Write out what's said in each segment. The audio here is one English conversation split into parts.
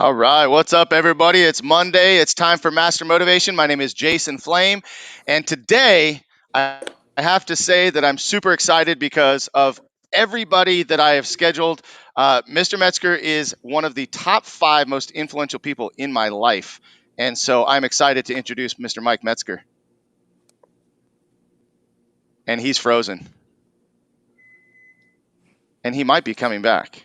All right, what's up, everybody? It's Monday. It's time for Master Motivation. My name is Jason Flame, and today I have to say that I'm super excited because of everybody that I have scheduled. Mr. Metzger is one of the top 5 most influential people in my life, and so I'm excited to introduce Mr. Mike Metzger. And he's frozen, and he might be coming back.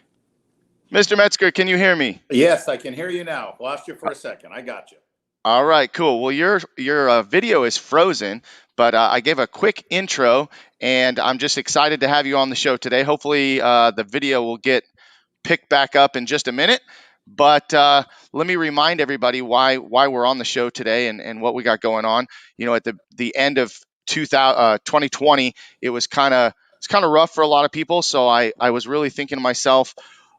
Mr. Metzger, can you hear me? Yes, I can hear you now. Lost you for a second. I got you. All right, cool. Well, your video is frozen, but I gave a quick intro, and I'm just excited to have you on the show today. Hopefully, the video will get picked back up in just a minute. But let me remind everybody why we're on the show today and what we got going on. You know, at the end of 2020, it's kind of rough for a lot of people. So I was really thinking to myself,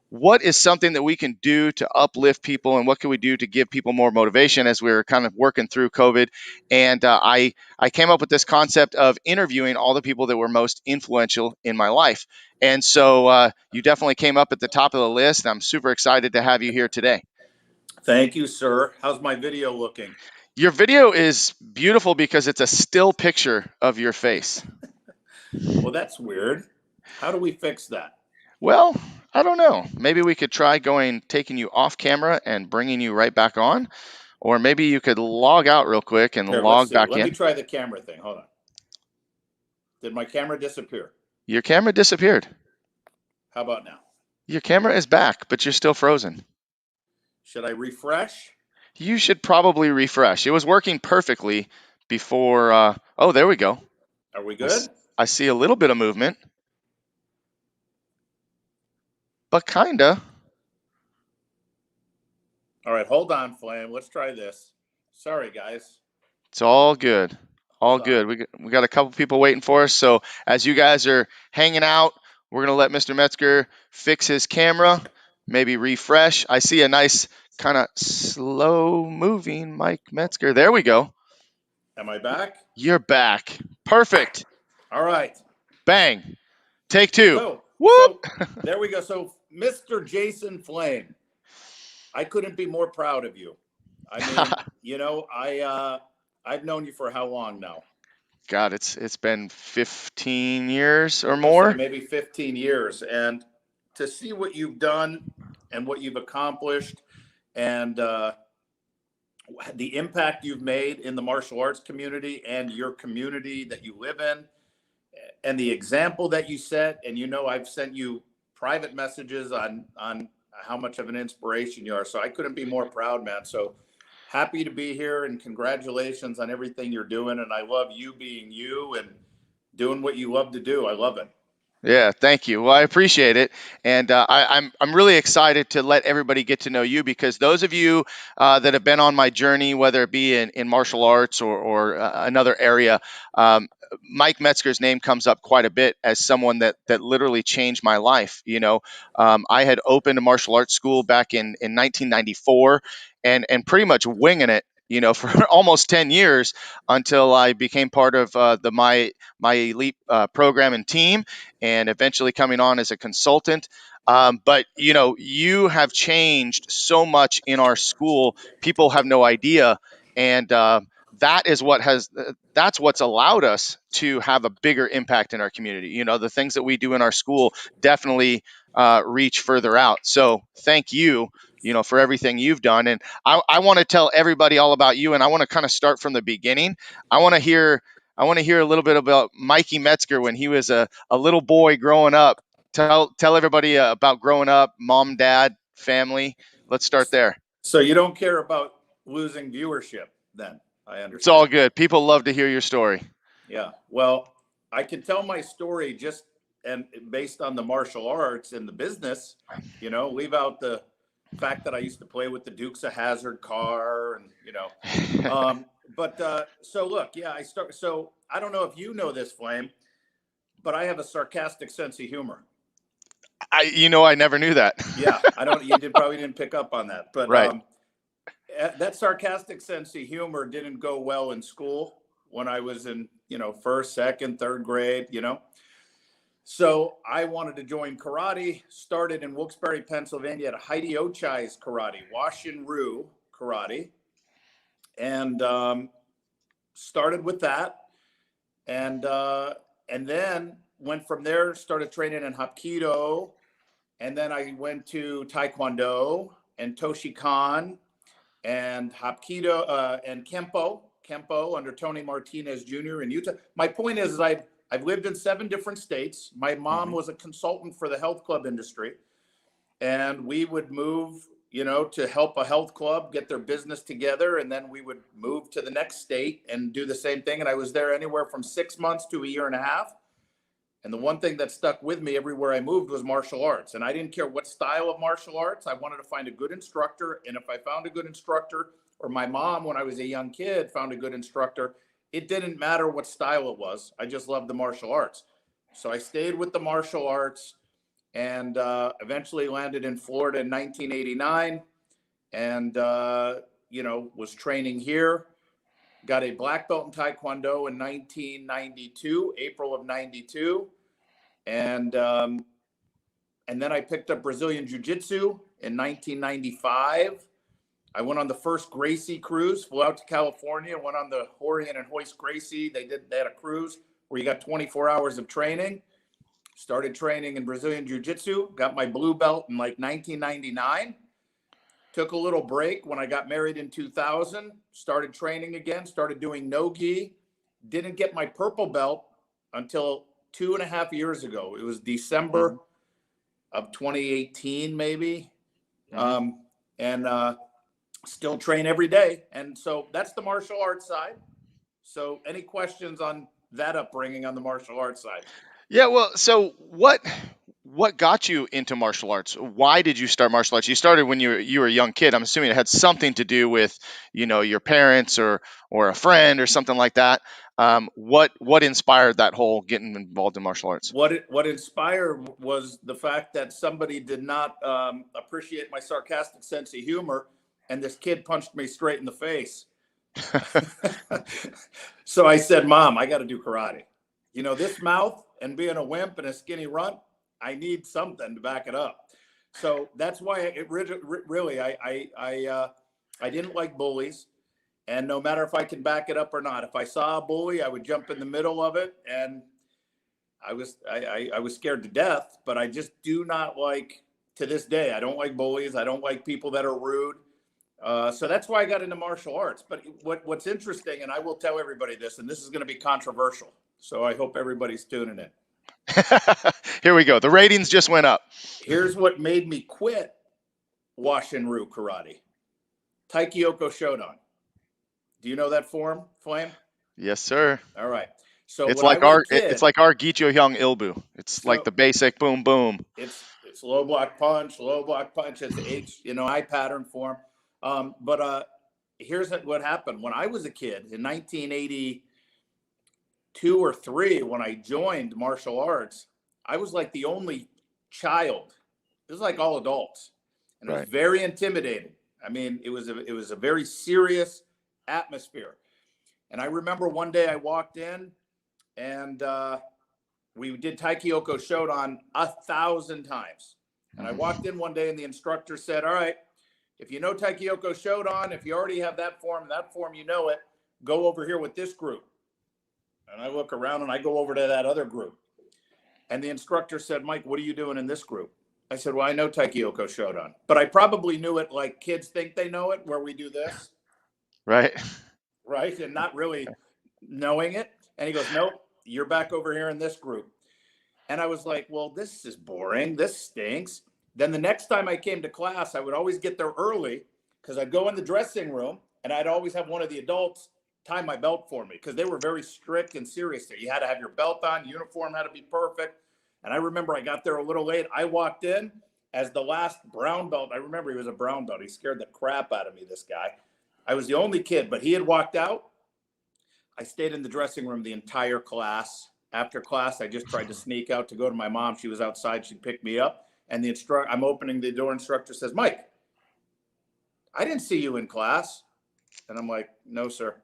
what is something that we can do to uplift people, and what can we do to give people more motivation as we're kind of working through COVID? And I came up with this concept of interviewing all the people that were most influential in my life. And so you definitely came up at the top of the list. I'm super excited to have you here today. Thank you, sir. How's my video looking? Your video is beautiful because it's a still picture of your face. Well, that's weird. How do we fix that? Well, I don't know. Maybe we could try taking you off camera and bringing you right back on. Or maybe you could log out real quick and Here, log back Let in. me try the camera thing. Hold on. Did my camera disappear? Your camera disappeared. How about now? Your camera is back, but you're still frozen. Should I refresh? You should probably refresh. It was working perfectly before. Oh, there we go. Are we good? I see a little bit of movement, but kinda. All right, hold on, Flame. Let's try this. Sorry, guys. It's all good. All good. We got a couple people waiting for us. So as you guys are hanging out, we're gonna let Mr. Metzger fix his camera, maybe refresh. I see a nice kind of slow moving Mike Metzger. There we go. Am I back? You're back. Perfect. All right. Bang. Take 2. So Whoop. there we go. So, Mr. Jason Flame, I couldn't be more proud of you. I mean, you know, I've known you for how long now? God, it's been 15 years or more. Maybe 15 years. And to see what you've done and what you've accomplished and the impact you've made in the martial arts community and your community that you live in, and the example that you set. And, you know, I've sent you private messages on how much of an inspiration you are. So I couldn't be more proud, man. So happy to be here, and congratulations on everything you're doing. And I love you being you and doing what you love to do. I love it. Yeah, thank you. Well, I appreciate it, and I'm really excited to let everybody get to know you, because those of you that have been on my journey, whether it be in martial arts or another area, Mike Metzger's name comes up quite a bit as someone that literally changed my life. You know, I had opened a martial arts school back in 1994, and pretty much winging it, you know, for almost 10 years until I became part of my elite program and team, and eventually coming on as a consultant. But you know, you have changed so much in our school. People have no idea, and that's what's allowed us to have a bigger impact in our community. You know, the things that we do in our school definitely reach further out. So thank you, you know, for everything you've done. And I want to tell everybody all about you, and I want to kind of start from the beginning. I want to hear a little bit about Mikey Metzger when he was a little boy growing up. Tell everybody about growing up, mom, dad, family. Let's start there. So you don't care about losing viewership then, I understand. It's all good. People love to hear your story. Yeah. Well, I can tell my story just and based on the martial arts and the business, you know, leave out the fact that I used to play with the Dukes of Hazzard car and, you know, so look, yeah, so I don't know if you know this, Flame, but I have a sarcastic sense of humor. I never knew that. Yeah, you probably didn't pick up on that, but right. That sarcastic sense of humor didn't go well in school when I was in, you know, first, second, third grade, you know. So I wanted to join karate, started in Wilkes-Barre, Pennsylvania at Heidi Ochai's karate, Washin-Ryu karate, and started with that. And then went from there, started training in Hapkido, and then I went to Taekwondo and Toshikan and Hapkido and Kempo under Tony Martinez Jr. in Utah. My point is I've lived in 7 different states. My mom was a consultant for the health club industry, and we would move, to help a health club get their business together, and then we would move to the next state and do the same thing. And I was there anywhere from 6 months to a year and a half. And the one thing that stuck with me everywhere I moved was martial arts. And I didn't care what style of martial arts. I wanted to find a good instructor. And if I found a good instructor, or my mom, when I was a young kid, found a good instructor, it didn't matter what style it was. I just loved the martial arts. So I stayed with the martial arts and eventually landed in Florida in 1989 and, was training here. Got a black belt in Taekwondo in 1992, April of 92. And then I picked up Brazilian Jiu-Jitsu in 1995. I went on the first Gracie cruise, flew out to California, went on the Horian and Hoist Gracie. They had a cruise where you got 24 hours of training. Started training in Brazilian Jiu-Jitsu, got my blue belt in like 1999. Took a little break when I got married in 2000, started training again, started doing no-gi. Didn't get my purple belt until 2.5 years ago. It was December of 2018, maybe. Still train every day. And so that's the martial arts side. So any questions on that upbringing on the martial arts side? Yeah, well, so what got you into martial arts? Why did you start martial arts? You started when you were a young kid. I'm assuming it had something to do with, your parents or a friend or something like that. What inspired that whole getting involved in martial arts? What inspired was the fact that somebody did not appreciate my sarcastic sense of humor, and this kid punched me straight in the face. So I said, "Mom, I got to do karate. This mouth and being a wimp and a skinny runt, I need something to back it up." So that's why it really I didn't like bullies, and no matter if I can back it up or not, if I saw a bully, I would jump in the middle of it, and I was scared to death. But I just do not like, to this day, I don't like bullies. I don't like people that are rude. So that's why I got into martial arts. But what's interesting, and I will tell everybody this, and this is going to be controversial, so I hope everybody's tuning in. Here we go. The ratings just went up. Here's what made me quit Washin-Ryu karate. Taikyoko Shodan. Do you know that form, Flame? Yes, sir. All right. So it's like our Gicho Hyung Ilbu. It's like the basic boom boom. It's low block punch. It's the H, I pattern form. But here's what happened. When I was a kid in 1982 or 3, when I joined martial arts, I was like the only child. It was like all adults, and it was very intimidating. I mean, it was a very serious atmosphere. And I remember one day I walked in, and we did Taikyoko Shodan 1,000 times. And I walked in one day, and the instructor said, "All right, if you know Taikyoko Shodan, if you already have that form, you know it, go over here with this group." And I look around, and I go over to that other group. And the instructor said, "Mike, what are you doing in this group?" I said, "Well, I know Taikyoko Shodan." But I probably knew it like kids think they know it, where we do this. Right. And not really knowing it. And he goes, "Nope, you're back over here in this group." And I was like, "Well, this is boring. This stinks." Then the next time I came to class, I would always get there early because I'd go in the dressing room, and I'd always have one of the adults tie my belt for me because they were very strict and serious there. You had to have your belt on, uniform had to be perfect. And I remember I got there a little late. I walked in as the last brown belt. I remember he was a brown belt. He scared the crap out of me, this guy. I was the only kid, but he had walked out. I stayed in the dressing room the entire class. After class, I just tried to sneak out to go to my mom. She was outside. She'd pick me up. And I'm opening the door. Instructor says, "Mike, I didn't see you in class." And I'm like, "No, sir."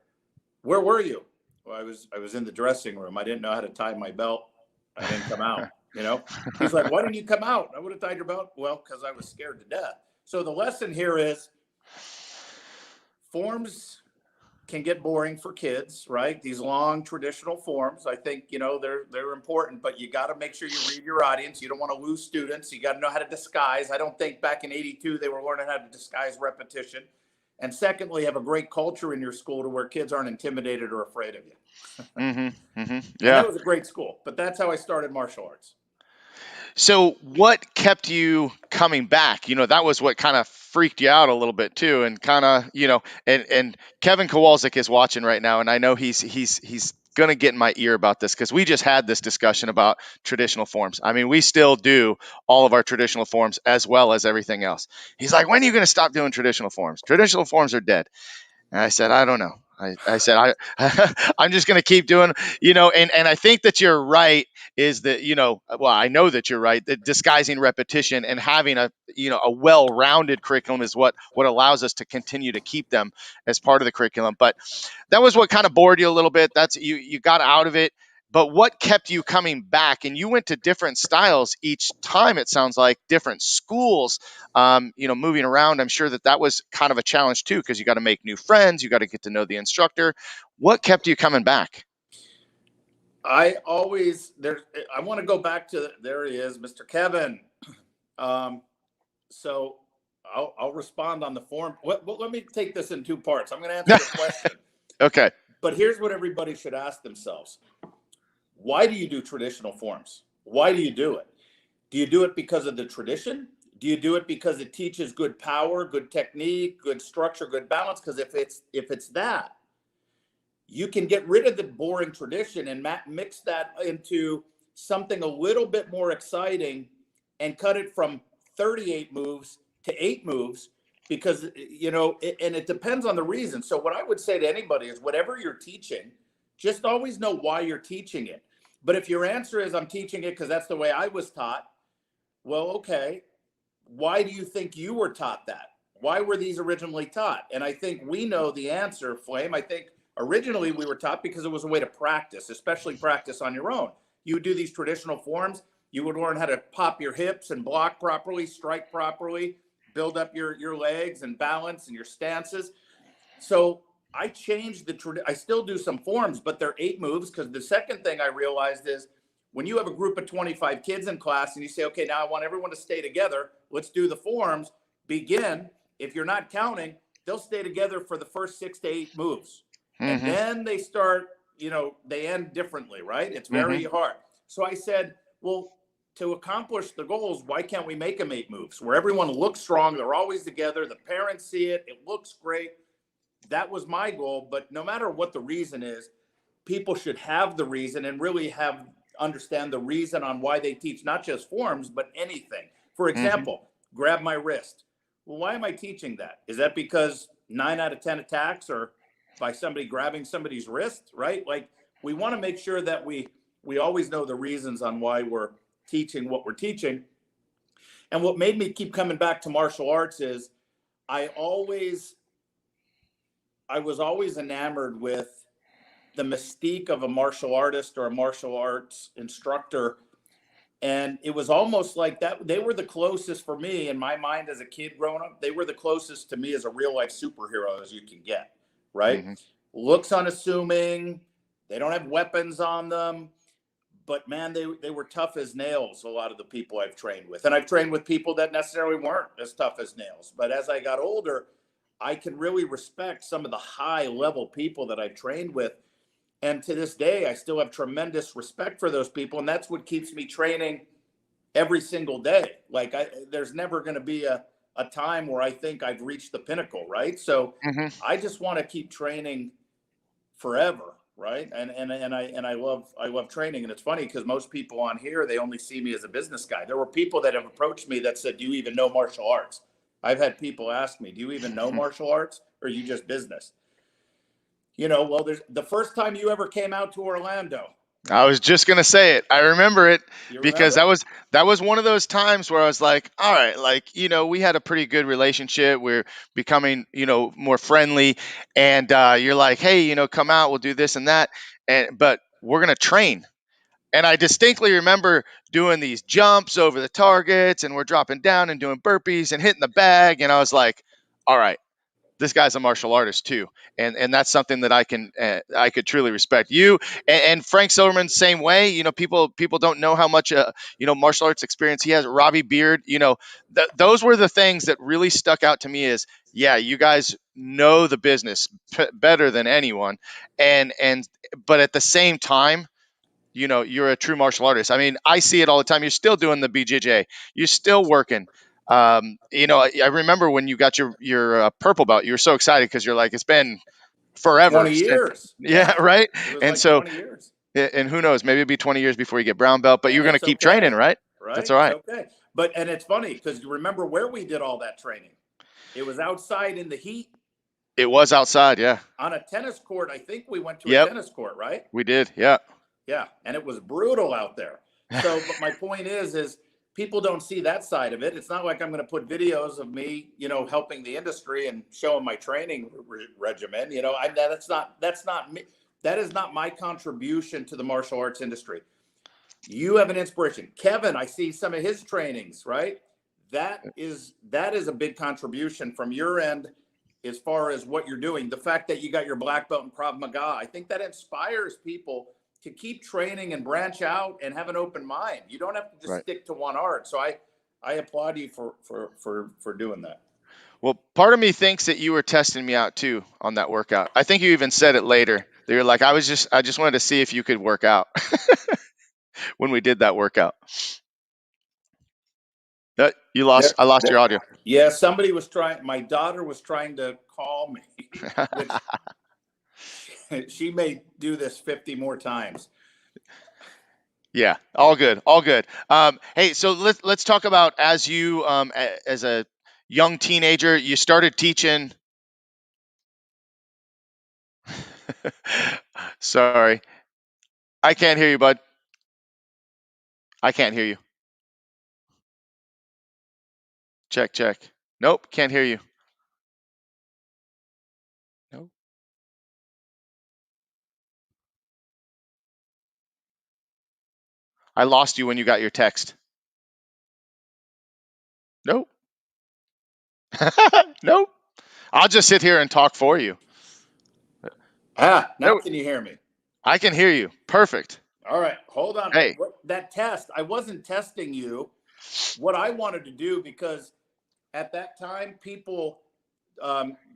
"Where were you?" "Well, I was in the dressing room. I didn't know how to tie my belt. I didn't come out." You know, he's like, why didn't you come out? I would have tied your belt. Well, because I was scared to death. So the lesson here is forms can get boring for kids, right? These long traditional forms, I think, they're important, but you got to make sure you read your audience. You don't want to lose students. You got to know how to disguise. I don't think back in '82 they were learning how to disguise repetition. And secondly, have a great culture in your school to where kids aren't intimidated or afraid of you. And Yeah. that was a great school, but that's how I started martial arts. So what kept you coming back? That was what kind of freaked you out a little bit too, and kind of, and Kevin Kowalczyk is watching right now, and I know he's gonna get in my ear about this because we just had this discussion about traditional forms. I mean, we still do all of our traditional forms as well as everything else. He's like, when are you gonna stop doing traditional forms? Traditional forms are dead. And I said, I don't know. I said, I'm just going to keep doing, and I think that you're right is that, well, I know that you're right, that disguising repetition and having a well-rounded curriculum is what allows us to continue to keep them as part of the curriculum. But that was what kind of bored you a little bit. That's you got out of it. But what kept you coming back? And you went to different styles each time. It sounds like different schools. Moving around. I'm sure that was kind of a challenge too, because you got to make new friends. You got to get to know the instructor. What kept you coming back? I always there. I want to go back to there. He is, Mr. Kevin. Um, so I'll respond on the form. Let me take this in two parts. I'm going to answer the question, Okay. but here's what everybody should ask themselves: why do you do traditional forms? Why do you do it? Do you do it because of the tradition? Do you do it because it teaches good power, good technique, good structure, good balance? Because if it's that, you can get rid of the boring tradition and mix that into something a little bit more exciting and cut it from 38 moves to 8 moves because and it depends on the reason. So what I would say to anybody is whatever you're teaching, just always know why you're teaching it. But if your answer is I'm teaching it because that's the way I was taught, well, okay, why do you think you were taught that? Why were these originally taught? And I think we know the answer, Flame. I think originally we were taught because it was a way to practice, especially practice on your own. You would do these traditional forms. You would learn how to pop your hips and block properly, strike properly, build up your legs and balance and your stances. So I changed I still do some forms, but they're 8 moves because the second thing I realized is when you have a group of 25 kids in class and you say, okay, now I want everyone to stay together, let's do the forms, begin. If you're not counting, they'll stay together for the first 6 to 8 moves. And Mm-hmm. then they start, they end differently, right? It's very Mm-hmm. hard. So I said, well, to accomplish the goals, why can't we make them 8 moves where everyone looks strong? They're always together. The parents see it. It looks great. That was my goal. But no matter what the reason is, people should have the reason and really have understand the reason on why they teach not just forms but anything. For Mm-hmm. example, grab my wrist. Well, why am I teaching that? Is that because 9 out of 10 attacks are by somebody grabbing somebody's wrist, right? Like we want to make sure that we always know the reasons on why we're teaching what we're teaching. And what made me keep coming back to martial arts is I always I was always enamored with the mystique of a martial artist or a martial arts instructor. And it was almost like that. They were the closest for me in my mind as a kid growing up. They were the closest to me as a real life superhero as you can get, right? Mm-hmm. Looks unassuming. They don't have weapons on them. But man, they were tough as nails, a lot of the people I've trained with. And I've trained with people that necessarily weren't as tough as nails. But as I got older, I can really respect some of the high level people that I've trained with. And to this day, I still have tremendous respect for those people. And that's what keeps me training every single day. Like there's never going to be a time where I think I've reached the pinnacle, right? So Mm-hmm. I just want to keep training forever, right? And I love training. And it's funny because most people on here, they only see me as a business guy. There were people that have approached me that said, do you even know martial arts? I've had people ask me, do you even know martial arts or are you just business? Well, there's the first time you ever came out to Orlando. I was just gonna say it. I remember it You because remember? that was one of those times where I was like, all right, like we had a pretty good relationship. We're becoming more friendly, and you're like, hey, come out, we'll do this and that, and but we're gonna train. And I distinctly remember doing these jumps over the targets, and we're dropping down and doing burpees and hitting the bag. And I was like, all right, this guy's a martial artist too, and that's something that I could truly respect. You and Frank Silverman, same way. People don't know how much martial arts experience he has. Robbie Beard, those were the things that really stuck out to me. Is yeah, you guys know the business better than anyone, and but at the same time, you're a true martial artist. I mean, I see it all the time. You're still doing the BJJ. You're still working. I remember when you got your purple belt, you were so excited because you're like, it's been forever 20 since. years. Yeah, Yeah. right. It was And like so, 20 years. and who knows, maybe it'll be 20 years before you get brown belt, but And you're going to it's keep training, okay. right? That's Right? all It's right. okay. And it's funny because you remember where we did all that training? It was outside in the heat It was outside. Yeah. on a tennis court. I think we went to a Yep. tennis court, right? We did. Yeah. Yeah. And it was brutal out there. So, but my point is people don't see that side of it. It's not like I'm going to put videos of me, helping the industry and showing my training regimen. That's not me. That is not my contribution to the martial arts industry. You have an inspiration. Kevin, I see some of his trainings, right? That is a big contribution from your end as far as what you're doing. The fact that you got your black belt in Krav Maga, I think that inspires people to keep training and branch out and have an open mind. You don't have to just Right. stick to one art. So I applaud you for doing that. Well, part of me thinks that you were testing me out too on that workout. I think you even said it later. That you're like, I just wanted to see if you could work out when we did that workout. There, I lost your audio. yeah, somebody was trying. My daughter was trying to call me, which she may do this 50 more times. Yeah, all good, all good. Hey, so let's talk about as you as a young teenager, you started teaching. Sorry, I can't hear you, bud. I can't hear you. Check, check. Nope, can't hear you. Nope. I lost you when you got your text. Nope. Nope. I'll just sit here and talk for you. Now No, can you hear me? I can hear you. Perfect. All right, hold on. Hey. That test, I wasn't testing you. What I wanted to do, because at that time, people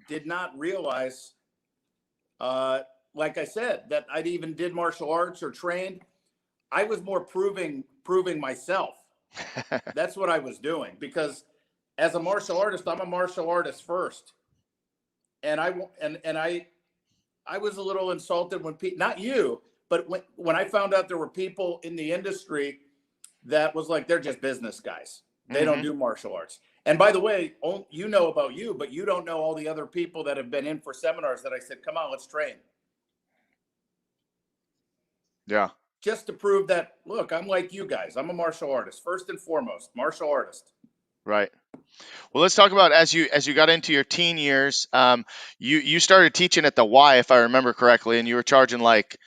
did not realize, like I said, that I'd even did martial arts or trained. I was more proving myself. That's what I was doing, because as a martial artist, I'm a martial artist first, and I was a little insulted when people, not you, but when I found out there were people in the industry that was like, they're just business guys. They don't do martial arts. And by the way, you know about you, but you don't know all the other people that have been in for seminars that I said, come on, let's train. Yeah. Just to prove that, look, I'm like you guys. I'm a martial artist, first and foremost, martial artist. Right. Well, let's talk about as you got into your teen years. You started teaching at the Y, if I remember correctly, and you were charging like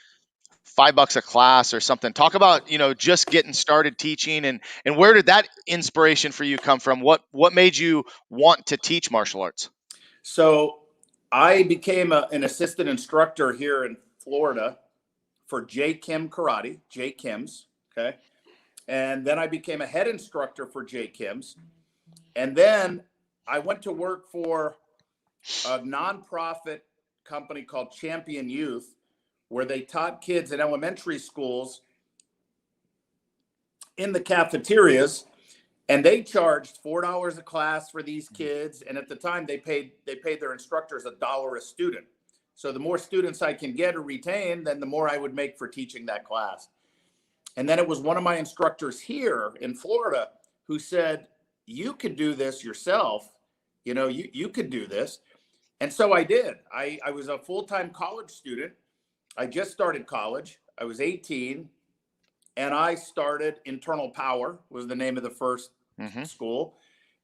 $5 a class or something. Talk about just getting started teaching, and where did that inspiration for you come from? What made you want to teach martial arts? So I became an assistant instructor here in Florida for J. Kim Karate, J. Kim's. Okay. And then I became a head instructor for J. Kim's. And then I went to work for a nonprofit company called Champion Youth, where they taught kids in elementary schools in the cafeterias, and they charged $4 a class for these kids. And at the time, they paid their instructors $1 a student. So the more students I can get or retain, then the more I would make for teaching that class. And then it was one of my instructors here in Florida who said, you could do this yourself. You could do this. And so I did. I was a full-time college student. I just started college. I was 18, and I started Internal Power, was the name of the first school.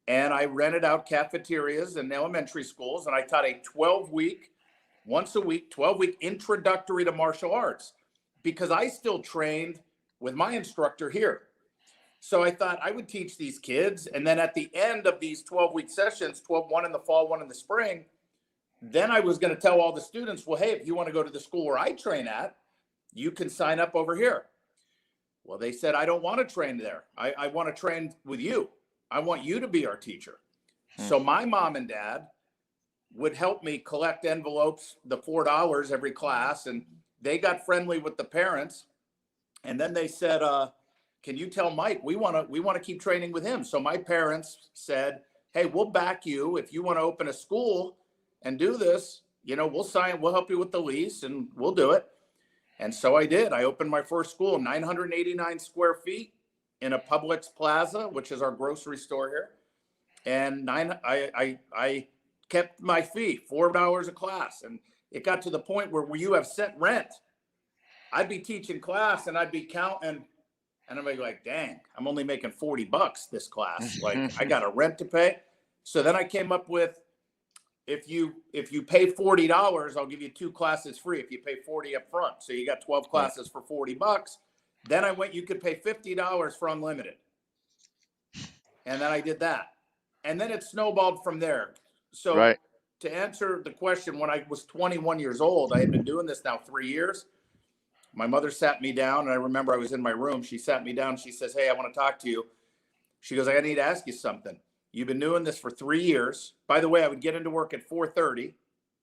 And I rented out cafeterias in elementary schools, and I taught a 12-week, once a week, 12-week introductory to martial arts, because I still trained with my instructor here. So I thought I would teach these kids. And then at the end of these 12-week sessions, 12, one in the fall, one in the spring, then I was going to tell all the students, well, hey, if you want to go to the school where I train at, you can sign up over here. Well, they said, I don't want to train there. I want to train with you. I want you to be our teacher. So my mom and dad would help me collect envelopes, the $4 every class. And they got friendly with the parents. And then they said, can you tell Mike, we want to keep training with him. So my parents said, hey, we'll back you. If you want to open a school and do this, we'll help you with the lease and we'll do it. And so I did. I opened my first school, 989 square feet in a Publix Plaza, which is our grocery store here. And I kept my fee, $4 a class. And it got to the point where you have set rent. I'd be teaching class and I'd be counting, and I'm like, dang, I'm only making $40 this class. Like, I got a rent to pay. So then I came up with, if you pay $40, I'll give you 2 classes free if you pay $40 up front. So you got 12 classes for $40. Then I went, you could pay $50 for unlimited. And then I did that. And then it snowballed from there. So to answer the question, when I was 21 years old, I had been doing this now 3 years. My mother sat me down, and I remember I was in my room. She sat me down. She says, hey, I want to talk to you. She goes, I need to ask you something. You've been doing this for 3 years. By the way, I would get into work at 4:30.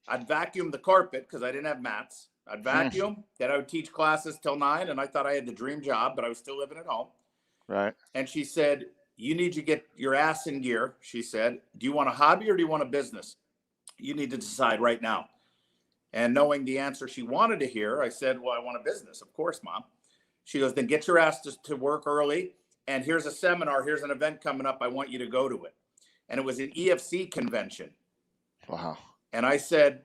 I'd vacuum the carpet because I didn't have mats. I'd vacuum. Then I would teach classes till 9, and I thought I had the dream job, but I was still living at home. Right. And she said, you need to get your ass in gear. She said, do you want a hobby or do you want a business? You need to decide right now. And knowing the answer she wanted to hear, I said, well, I want a business. Of course, Mom. She goes, then get your ass to work early. And here's a seminar. Here's an event coming up. I want you to go to it. And it was an EFC convention. Wow. And I said,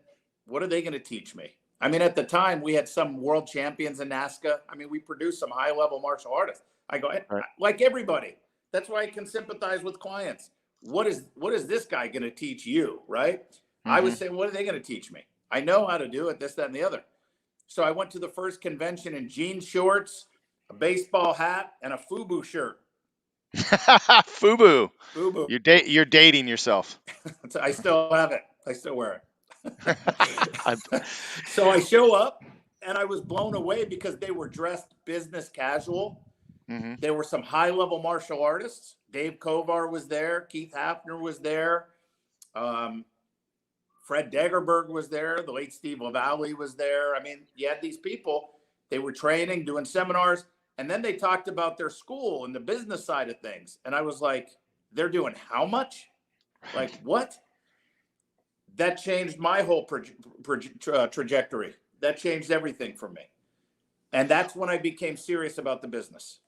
what are they going to teach me? I mean, at the time, we had some world champions in NASCA. I mean, we produced some high-level martial artists. I go, like everybody. That's why I can sympathize with clients. What is this guy going to teach you, right? I was saying, what are they going to teach me? I know how to do it, this, that, and the other. So I went to the first convention in jean shorts, a baseball hat, and a FUBU shirt. FUBU. FUBU. You're dating yourself. I still have it. I still wear it. So I show up, and I was blown away because they were dressed business casual. There were some high-level martial artists. Dave Kovar was there. Keith Hafner was there. Fred Dagerberg was there. The late Steve LaValle was there. I mean, you had these people. They were training, doing seminars, and then they talked about their school and the business side of things. And I was like, they're doing how much? Like, what? That changed my whole trajectory. That changed everything for me. And that's when I became serious about the business.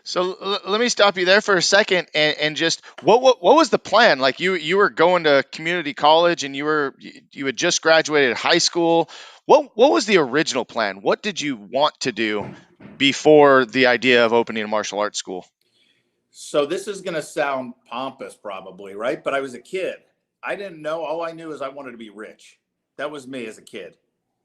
So let me stop you there for a second and just what was the plan? Like you were going to community college and you had just graduated high school. What was the original plan? What did you want to do before the idea of opening a martial arts school? So this is going to sound pompous probably, right? But I was a kid. I didn't know. All I knew is I wanted to be rich. That was me as a kid.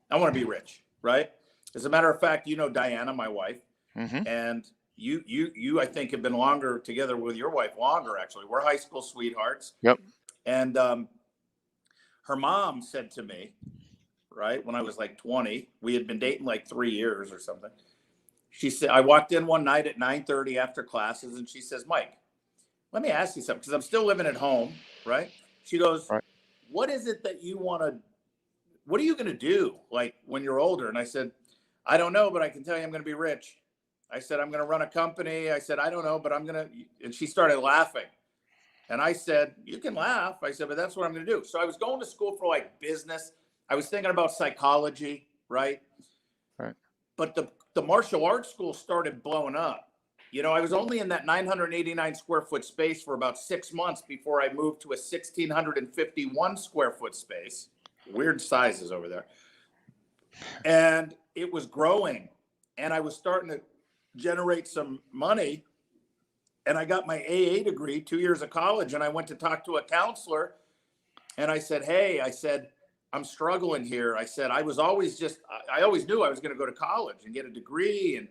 I want to be rich, right? As a matter of fact, you know Diana, my wife, and you I think have been longer together with your wife, longer actually. We're high school sweethearts. Yep. And her mom said to me, right, when I was like 20, we had been dating like 3 years or something. She said, I walked in one night at 9:30 after classes, and she says, Mike, let me ask you something, because I'm still living at home, right? She goes, what is it that you want to, what are you going to do like when you're older? And I said, I don't know, but I can tell you I'm going to be rich. I said, I'm going to run a company. I said, I don't know, but I'm going to, and she started laughing. And I said, you can laugh. I said, but that's what I'm going to do. So I was going to school for like business. I was thinking about psychology, right? Right. But the martial arts school started blowing up. You know, I was only in that 989 square foot space for about 6 months before I moved to a 1,651 square foot space. Weird sizes over there. And it was growing. And I was starting to generate some money. And I got my AA degree, 2 years of college. And I went to talk to a counselor. And I said, hey, I'm struggling here. I said, I always knew I was going to go to college and get a degree.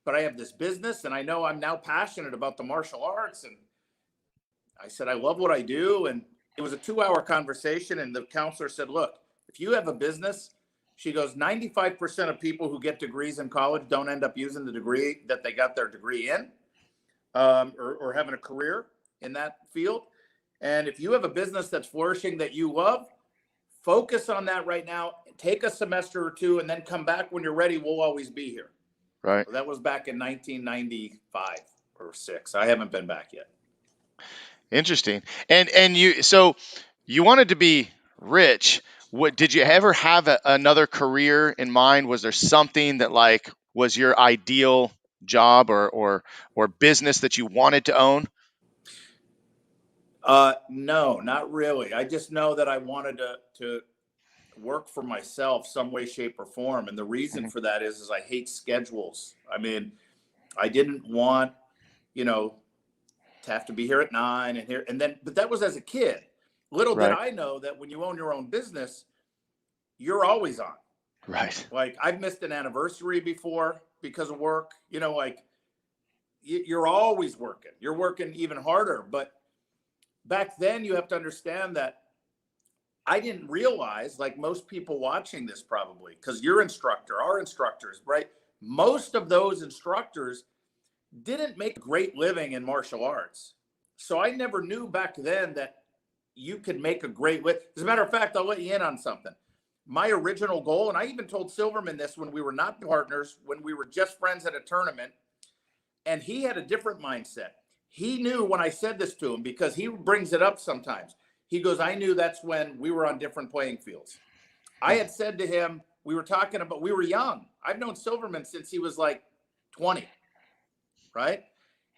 but I have this business and I know I'm now passionate about the martial arts. And I said, I love what I do. And it was a 2-hour conversation. And the counselor said, look, if you have a business, she goes, 95% of people who get degrees in college don't end up using the degree that they got their degree in, or having a career in that field. And if you have a business that's flourishing that you love, focus on that right now. Take a semester or two and then come back when you're ready. We'll always be here. Right. That was back in 1995 or 6. I haven't been back yet. Interesting. And you wanted to be rich. What did you ever have another career in mind? Was there something that like was your ideal job or business that you wanted to own? No, not really. I just know that I wanted to work for myself some way, shape, or form. And the reason Mhm. for that is I hate schedules. I mean, I didn't want, you know, to have to be here at 9 and here and then, but that was as a kid. Little did Right. I know that when you own your own business, you're always on. Right. Like I've missed an anniversary before because of work, like you're always working. You're working even harder. But back then you have to understand that I didn't realize, like most people watching this probably, because your instructor, our instructors, right? Most of those instructors didn't make a great living in martial arts. So I never knew back then that you could make a great living. As a matter of fact, I'll let you in on something. My original goal, and I even told Silverman this when we were not partners, when we were just friends at a tournament, and he had a different mindset. He knew when I said this to him, because he brings it up sometimes. He goes, I knew that's when we were on different playing fields. I had said to him, we were talking about, we were young. I've known Silverman since he was like 20, right?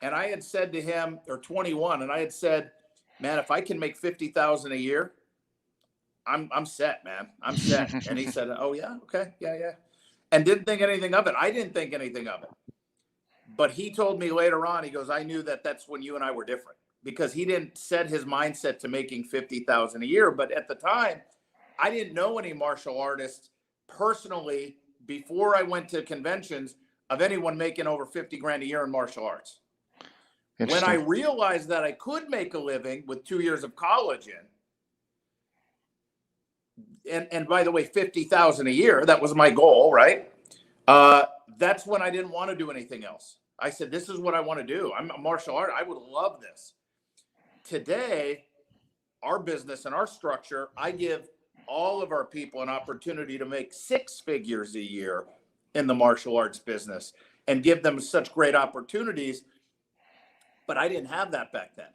And I had said to him, or 21, and I had said, man, if I can make 50,000 a year, I'm set, man. I'm set. And he said, oh yeah, okay, yeah. And didn't think anything of it. I didn't think anything of it. But he told me later on, he goes, I knew that that's when you and I were different, because he didn't set his mindset to making 50,000 a year. But at the time, I didn't know any martial artists personally before I went to conventions of anyone making over 50 grand a year in martial arts. When I Interesting. realized that I could make a living with 2 years of college in, and by the way, 50,000 a year, that was my goal, right? That's when I didn't want to do anything else. I said, this is what I want to do. I'm a martial art. I would love this. Today, our business and our structure, I give all of our people an opportunity to make 6 figures a year in the martial arts business and give them such great opportunities. But I didn't have that back then.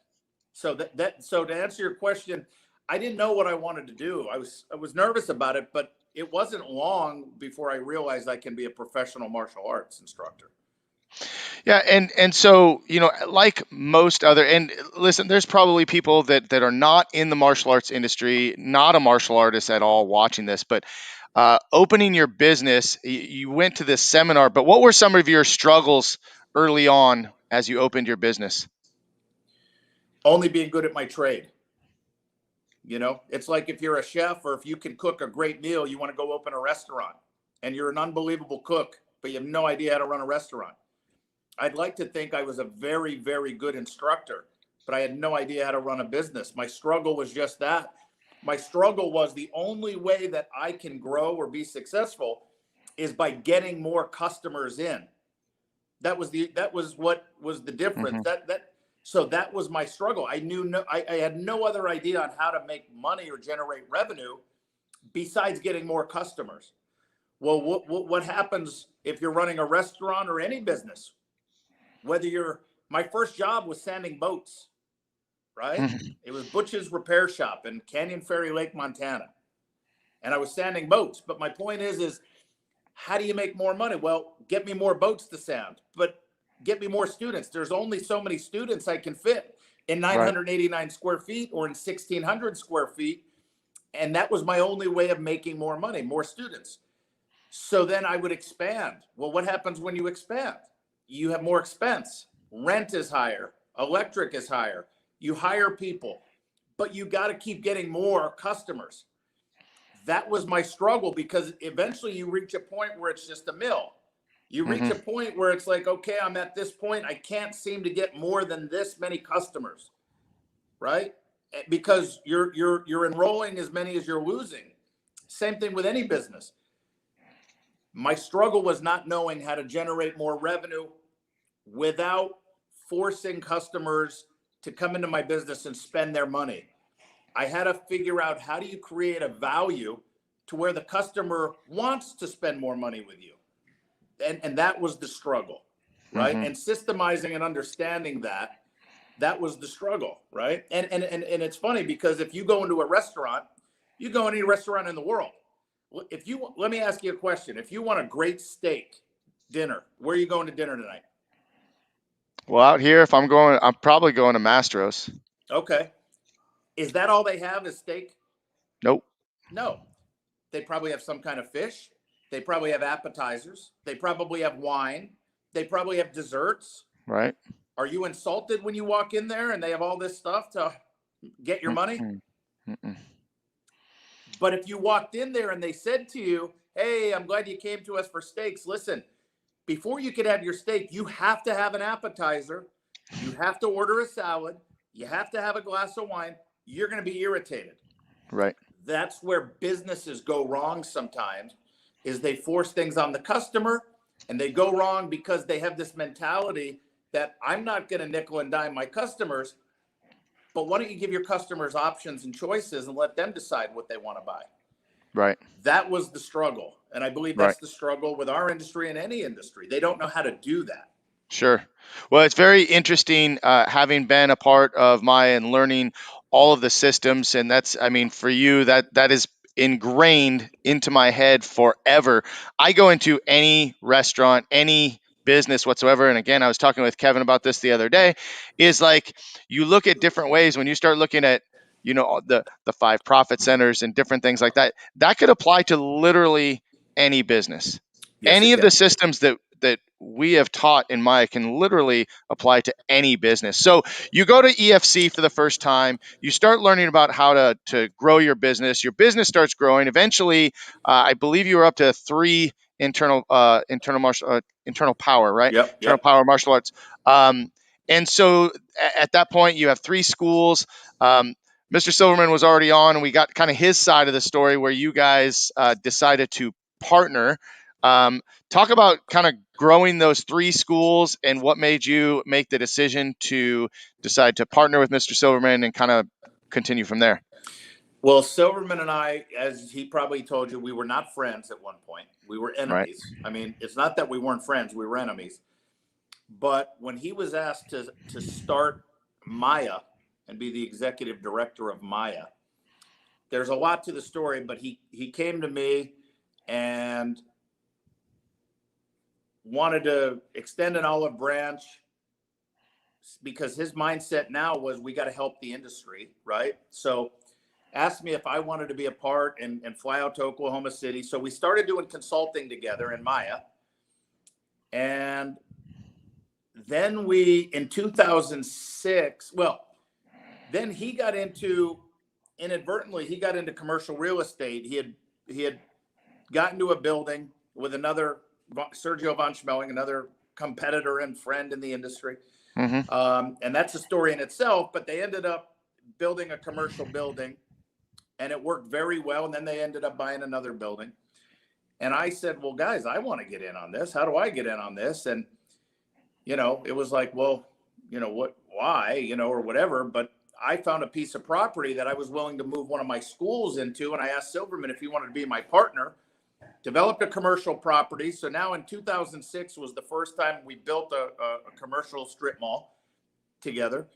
So so to answer your question, I didn't know what I wanted to do. I was nervous about it, but it wasn't long before I realized I can be a professional martial arts instructor. Yeah, and so like most other, and listen, there's probably people that are not in the martial arts industry, not a martial artist at all, watching this, but opening your business, you went to this seminar, but what were some of your struggles early on as you opened your business? Only being good at my trade. It's like if you're a chef or if you can cook a great meal, you want to go open a restaurant and you're an unbelievable cook, but you have no idea how to run a restaurant. I'd like to think I was a very, very good instructor, but I had no idea how to run a business. My struggle was just that. My struggle was the only way that I can grow or be successful is by getting more customers in. That was what was the difference. Hmm. So that was my struggle. I had no other idea on how to make money or generate revenue besides getting more customers. Well, what happens if you're running a restaurant or any business? My first job was sanding boats, right? It was Butch's Repair Shop in Canyon Ferry Lake, Montana. And I was sanding boats. But my point is how do you make more money? Well, get me more boats to sand, but get me more students. There's only so many students I can fit in Right. 989 square feet or in 1,600 square feet. And that was my only way of making more money, more students. So then I would expand. Well, what happens when you expand? You have more expense. Rent is higher. Electric is higher. You hire people, but you got to keep getting more customers. That was my struggle, because eventually you reach a point where it's just a mill. You reach Hmm. a point where it's like, okay, I'm at this point. I can't seem to get more than this many customers, right? Because you're enrolling as many as you're losing. Same thing with any business. My struggle was not knowing how to generate more revenue without forcing customers to come into my business and spend their money. I had to figure out, how do you create a value to where the customer wants to spend more money with you? And that was the struggle, right? Hmm. And systemizing and understanding that was the struggle, right? And it's funny, because if you go into a restaurant, you go into any restaurant in the world. If you Let me ask you a question. If you want a great steak dinner, where are you going to dinner tonight? Well, out here, if I'm going, I'm probably going to Mastro's. Okay. Is that all they have, is steak? Nope. No. They probably have some kind of fish. They probably have appetizers. They probably have wine. They probably have desserts. Right. Are you insulted when you walk in there and they have all this stuff to get your money? Mm-mm. Mm-mm. But if you walked in there and they said to you, hey, I'm glad you came to us for steaks. Listen, before you could have your steak, you have to have an appetizer. You have to order a salad. You have to have a glass of wine. You're going to be irritated. Right. That's where businesses go wrong sometimes, is they force things on the customer, and they go wrong because they have this mentality that I'm not going to nickel and dime my customers, but why don't you give your customers options and choices and let them decide what they want to buy? Right. That was the struggle. And I believe Right. that's the struggle with our industry and any industry. They don't know how to do that. Sure. Well, it's very interesting having been a part of Maya and learning all of the systems, and that's, I mean, for you, that is ingrained into my head forever. I go into any restaurant, any business whatsoever, and again, I was talking with Kevin about this the other day. Is like you look at different ways when you start looking at, the five profit centers and different things like that. That could apply to literally any business. Yes, it Any of the can. systems that we have taught in Maya can literally apply to any business. So you go to EFC for the first time, you start learning about how to grow your business starts growing. Eventually, I believe you were up to three internal power, right? Yep, Internal yep, power martial arts. Um, and so at that point, you have three schools. Mr. Silverman was already on, and we got kind of his side of the story where you guys decided to partner. Um, Talk about kind of growing those three schools and what made you make the decision to decide to partner with Mr. Silverman and kind of continue from there. Well, Silverman and I, as he probably told you, we were not friends at one point. We were Right. enemies. I mean, it's not that we weren't friends, we were enemies. But when he was asked to start Maya and be the executive director of Maya, there's a lot to the story, but he came to me and wanted to extend an olive branch, because his mindset now was, we got to help the industry, right? So asked me if I wanted to be a part and fly out to Oklahoma City. So we started doing consulting together in Maya. And then in 2006, well, then inadvertently, he got into commercial real estate. He had gotten to a building with another Sergio von Schmeling, another competitor and friend in the industry. Mm-hmm. And that's a story in itself, but they ended up building a commercial building, and it worked very well. And then they ended up buying another building. And I said, well, guys, I want to get in on this. How do I get in on this? And, it was like, well, why, or whatever. But I found a piece of property that I was willing to move one of my schools into. And I asked Silverman if he wanted to be my partner, developed a commercial property. So now in 2006 was the first time we built a commercial strip mall together.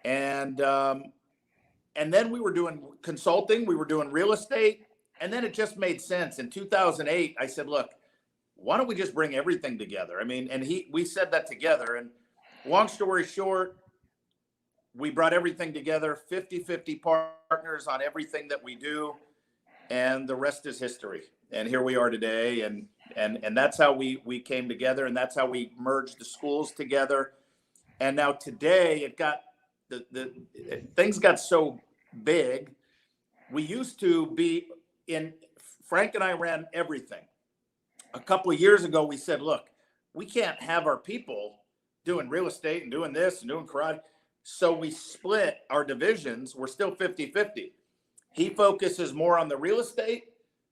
And then we were doing consulting, we were doing real estate. And then it just made sense. In 2008, I said, look, why don't we just bring everything together? I mean, and we said that together. And long story short, we brought everything together, 50-50 partners on everything that we do. And the rest is history. And here we are today. And that's how we came together. And that's how we merged the schools together. And now today it got, things got so big. We used to be Frank and I ran everything. a couple of years ago, we said, look, we can't have our people doing real estate and doing this and doing karate. So we split our divisions. We're still 50-50. He focuses more on the real estate.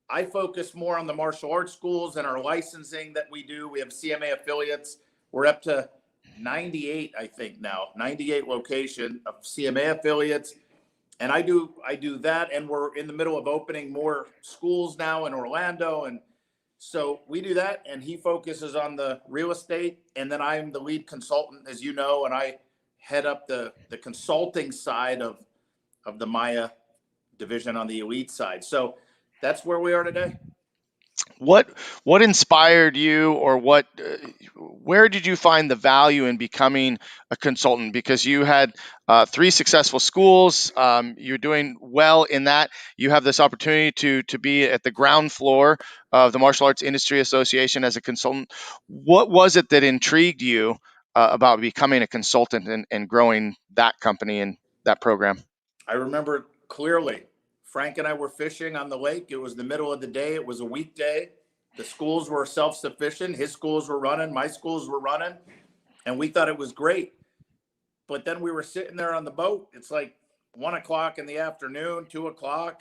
I focus more on the martial arts schools and our licensing that we do. We have CMA affiliates. We're up to 98, I think now, 98 location of CMA affiliates. And I do that. And we're in the middle of opening more schools now in Orlando. And so we do that. And he focuses on the real estate. And then I'm the lead consultant, as you know, and I head up the consulting side of the Maya division on the elite side. So that's where we are today. What inspired you, or where did you find the value in becoming a consultant? Because you had 3 successful schools, you're doing well in that. You have this opportunity to be at the ground floor of the Martial Arts Industry Association as a consultant. What was it that intrigued you about becoming a consultant and growing that company and that program? I remember clearly, Frank and I were fishing on the lake. It was the middle of the day. It was a weekday. The schools were self-sufficient. His schools were running. My schools were running. And we thought it was great. But then we were sitting there on the boat. It's like 1 o'clock in the afternoon, 2 o'clock.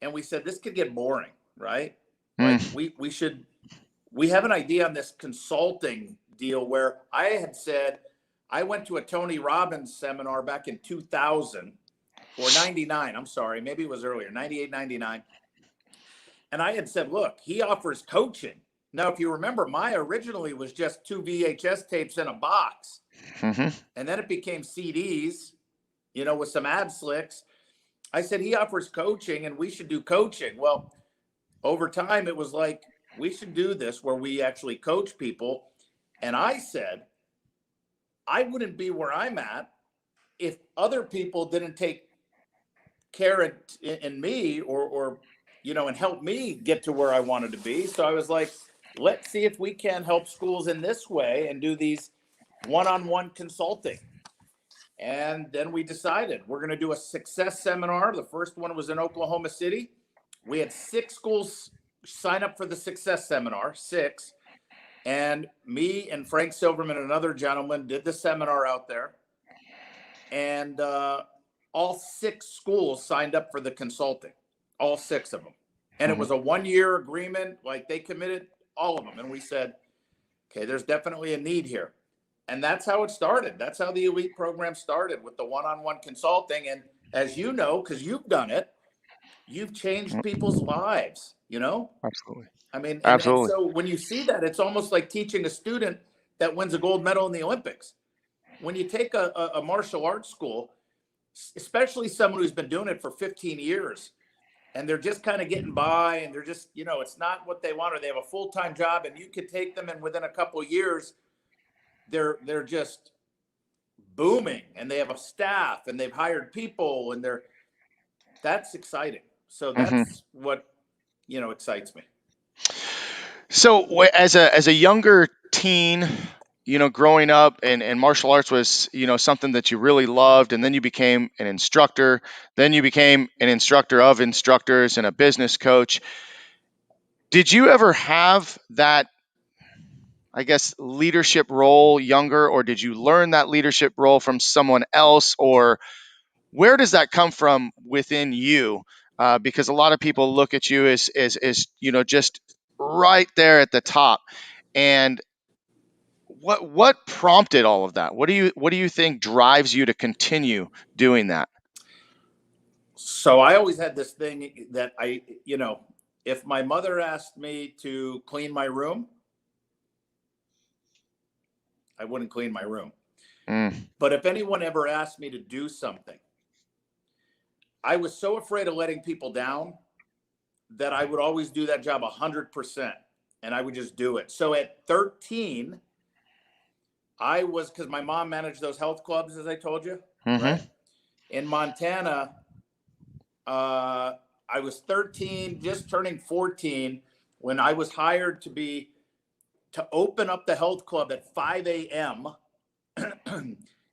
And we said, this could get boring, right? Like we have an idea on this consulting deal where I had said, I went to a Tony Robbins seminar back in 2000 or 99. I'm sorry. Maybe it was earlier, 98, 99. And I had said, look, he offers coaching. Now, if you remember, Maya originally was just 2 VHS tapes in a box. Mm-hmm. And then it became CDs, with some ad slicks. I said, he offers coaching and we should do coaching. Well, over time, it was like, we should do this where we actually coach people. And I said, I wouldn't be where I'm at if other people didn't take care in me or and help me get to where I wanted to be. So I was like, let's see if we can help schools in this way and do these one-on-one consulting. And then we decided we're going to do a success seminar. The first one was in Oklahoma City. We had 6 schools sign up for the success seminar, 6. And me and Frank Silverman and another gentleman did the seminar out there. And all 6 schools signed up for the consulting, all 6 of them. And it was a 1-year agreement. Like, they committed, all of them. And we said, okay, there's definitely a need here. And that's how it started. That's how the elite program started, with the one-on-one consulting. And as you know, because you've done it, you've changed people's lives, Absolutely. I mean, and Absolutely. so when you see that, it's almost like teaching a student that wins a gold medal in the Olympics. When you take a martial arts school, especially someone who's been doing it for 15 years, and they're just kind of getting by, and they're just, it's not what they want, or they have a full-time job, and you could take them, and within a couple of years, they're just booming, and they have a staff, and they've hired people, and that's exciting. So that's what, excites me. So as a younger teen, growing up, and martial arts was, something that you really loved, and then you became an instructor, then you became an instructor of instructors and a business coach. Did you ever have that, I guess, leadership role younger, or did you learn that leadership role from someone else, or where does that come from within you? Because a lot of people look at you as just right there at the top. And what prompted all of that? What do you think drives you to continue doing that? So I always had this thing that if my mother asked me to clean my room, I wouldn't clean my room. But if anyone ever asked me to do something, I was so afraid of letting people down that I would always do that job 100%, and I would just do it. So at 13, because my mom managed those health clubs, as I told you, right? In Montana, I was 13, just turning 14, when I was hired to open up the health club at 5 a.m.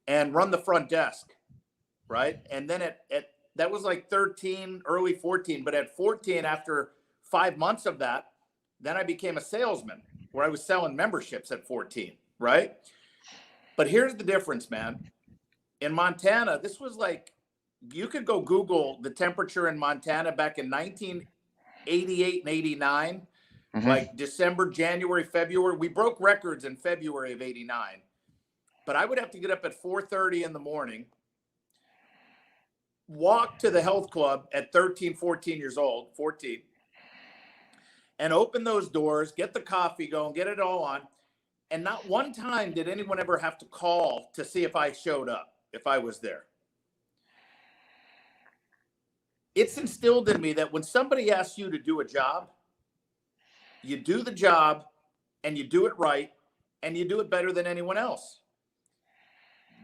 and run the front desk, right? And then that was like 13, early 14. But at 14, after 5 months of that, Then I became a salesman where I was selling memberships at 14, right? But here's the difference, man. In Montana, this was like, you could go Google the temperature in Montana back in 1988 and 89, Hmm. like December, January, February. We broke records in February of 89. But I would have to get up at 4:30 in the morning, walk to the health club at 13, 14 years old, 14, and open those doors, get the coffee going, get it all on. And not one time did anyone ever have to call to see if I showed up, if I was there. It's instilled in me that when somebody asks you to do a job, you do the job and you do it right and you do it better than anyone else.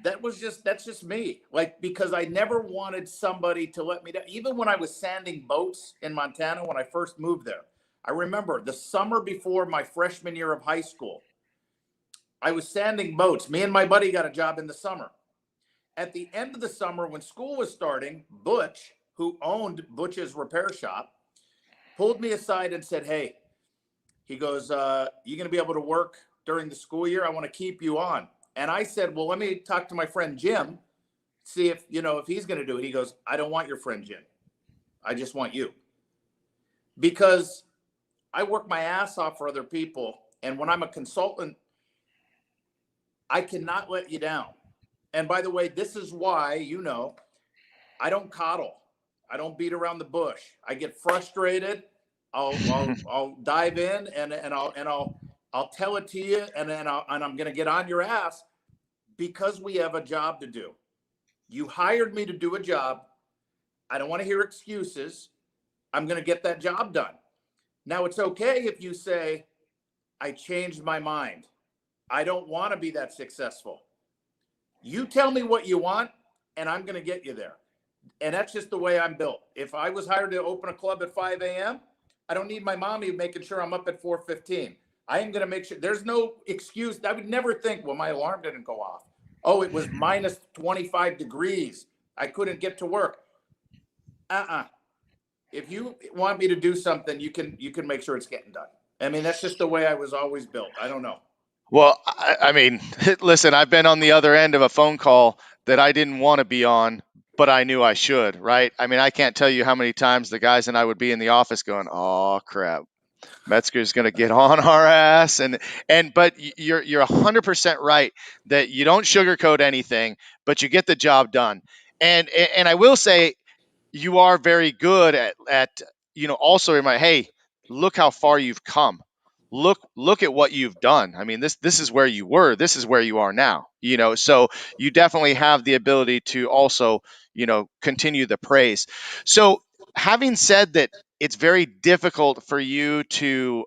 That's just me. Like, because I never wanted somebody to let me down. Even when I was sanding boats in Montana when I first moved there, I remember the summer before my freshman year of high school, I was sanding boats. Me and my buddy got a job in the summer. At the end of the summer, when school was starting, Butch, who owned Butch's repair shop, pulled me aside and said, "Hey," he goes, "You going to be able to work during the school year? I want to keep you on." And I said, "Well, let me talk to my friend Jim, see if, if he's going to do it." He goes, "I don't want your friend Jim. I just want you." Because I work my ass off for other people. And when I'm a consultant, I cannot let you down. And by the way, this is why, I don't coddle. I don't beat around the bush. I get frustrated. I'll dive in and I'll tell it to you, and I'm going to get on your ass because we have a job to do. You hired me to do a job. I don't want to hear excuses. I'm going to get that job done. Now, it's okay if you say, "I changed my mind. I don't want to be that successful." You tell me what you want, and I'm going to get you there. And that's just the way I'm built. If I was hired to open a club at 5 a.m., I don't need my mommy making sure I'm up at 4:15. I am going to make sure there's no excuse. I would never think, "Well, my alarm didn't go off. Oh, it was minus 25 degrees. I couldn't get to work." If you want me to do something, you can make sure it's getting done. I mean, that's just the way I was always built. I don't know. Well, I mean, listen, I've been on the other end of a phone call that I didn't want to be on, but I knew I should, right? I mean, I can't tell you how many times the guys and I would be in the office going, "Oh crap, Metzger's going to get on our ass," but you're 100% right that you don't sugarcoat anything, but you get the job done. And I will say you are very good at also in my, hey, look how far you've come. Look at what you've done. I mean, this is where you were, this is where you are now, so you definitely have the ability to also continue the praise. So having said that, it's very difficult for you to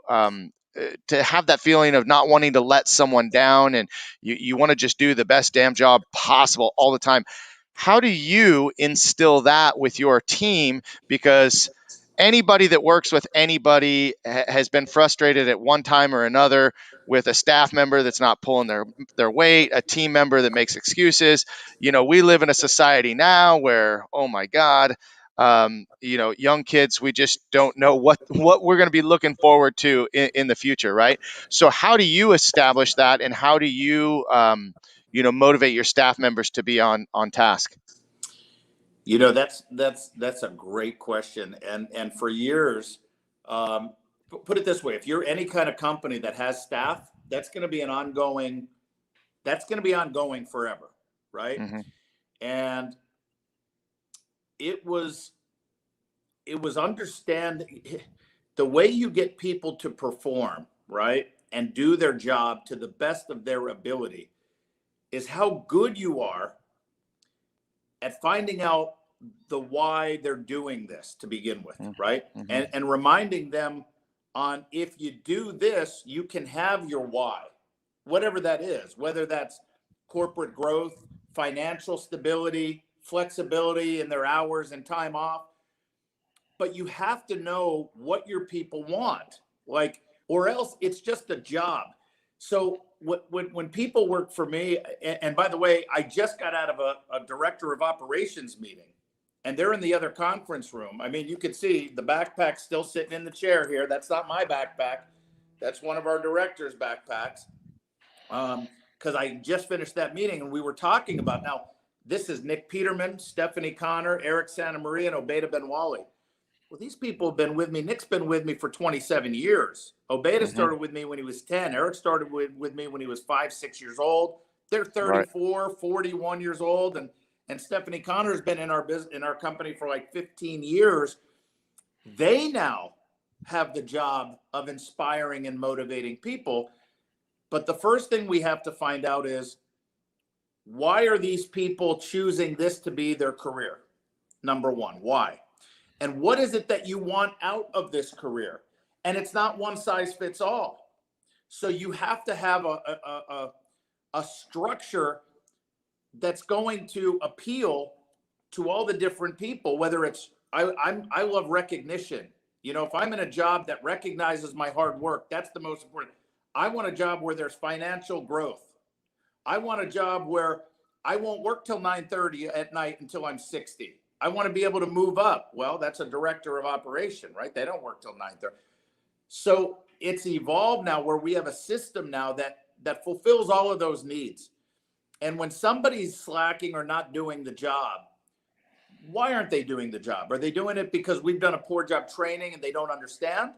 have that feeling of not wanting to let someone down, and you want to just do the best damn job possible all the time. How do you instill that with your team? Because anybody that works with anybody has been frustrated at one time or another with a staff member that's not pulling their weight, a team member that makes excuses. We live in a society now where, oh my God, young kids, we just don't know what we're going to be looking forward to in the future, right? So how do you establish that, and how do you motivate your staff members to be on task? That's a great question. And for years, put it this way: if you're any kind of company that has staff, that's going to be ongoing forever, right? Hmm. And it was it was understand the way you get people to perform, right, and do their job to the best of their ability is how good you are at finding out the why they're doing this to begin with, right? Hmm. And reminding them on, if you do this, you can have your why, whatever that is, whether that's corporate growth, financial stability, flexibility in their hours and time off. But you have to know what your people want, like, or else it's just a job. So when people work for me, and by the way, I just got out of a director of operations meeting, and they're in the other conference room. I mean, you can see the backpack still sitting in the chair here. That's not my backpack. That's one of our director's backpacks. Because I just finished that meeting and we were talking about, now this is Nick Peterman, Stephanie Connor, Eric Santa Maria, and Obeda Benwali. Well, these people have been with me. Nick's been with me for 27 years. Obeda Mm-hmm. started with me when he was 10. Eric started with me when he was 5, 6 years old. They're Right. 34, 41 years old. And Stephanie Connor's been in our business, in our company for like 15 years. They now have the job of inspiring and motivating people. But the first thing we have to find out is, why are these people choosing this to be their career? Number one, why? And what is it that you want out of this career? And it's not one size fits all. So you have to have a structure that's going to appeal to all the different people, whether it's, I love recognition. You know, if I'm in a job that recognizes my hard work, that's the most important. I want a job where there's financial growth. I want a job where I won't work till 9:30 at night until I'm 60. I want to be able to move up. Well, that's a director of operation, right? They don't work till 9:30. So it's evolved now where we have a system now that fulfills all of those needs. And when somebody's slacking or not doing the job, why aren't they doing the job? Are they doing it because we've done a poor job training and they don't understand?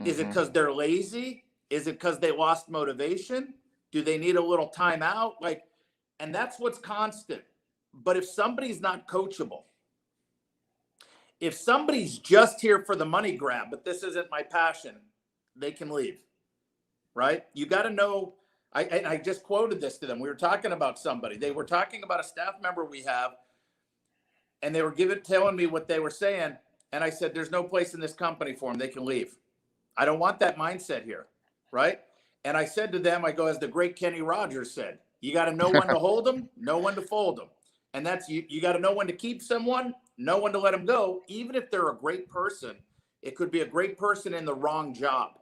Is it Mm-hmm. because they're lazy? Is it because they lost motivation? Do they need a little time out? Like, and that's what's constant. But if somebody's not coachable, if somebody's just here for the money grab, but this isn't my passion, they can leave, right? You got to know. I just quoted this to them. We were talking about somebody. They were talking about a staff member we have, and they were telling me what they were saying. And I said, there's no place in this company for them. They can leave. I don't want that mindset here, right? And I said to them, I go, as the great Kenny Rogers said, you got to know when to hold them, know when to fold them. And that's, you got to know when to keep someone, know when to let them go. Even if they're a great person, it could be a great person in the wrong job.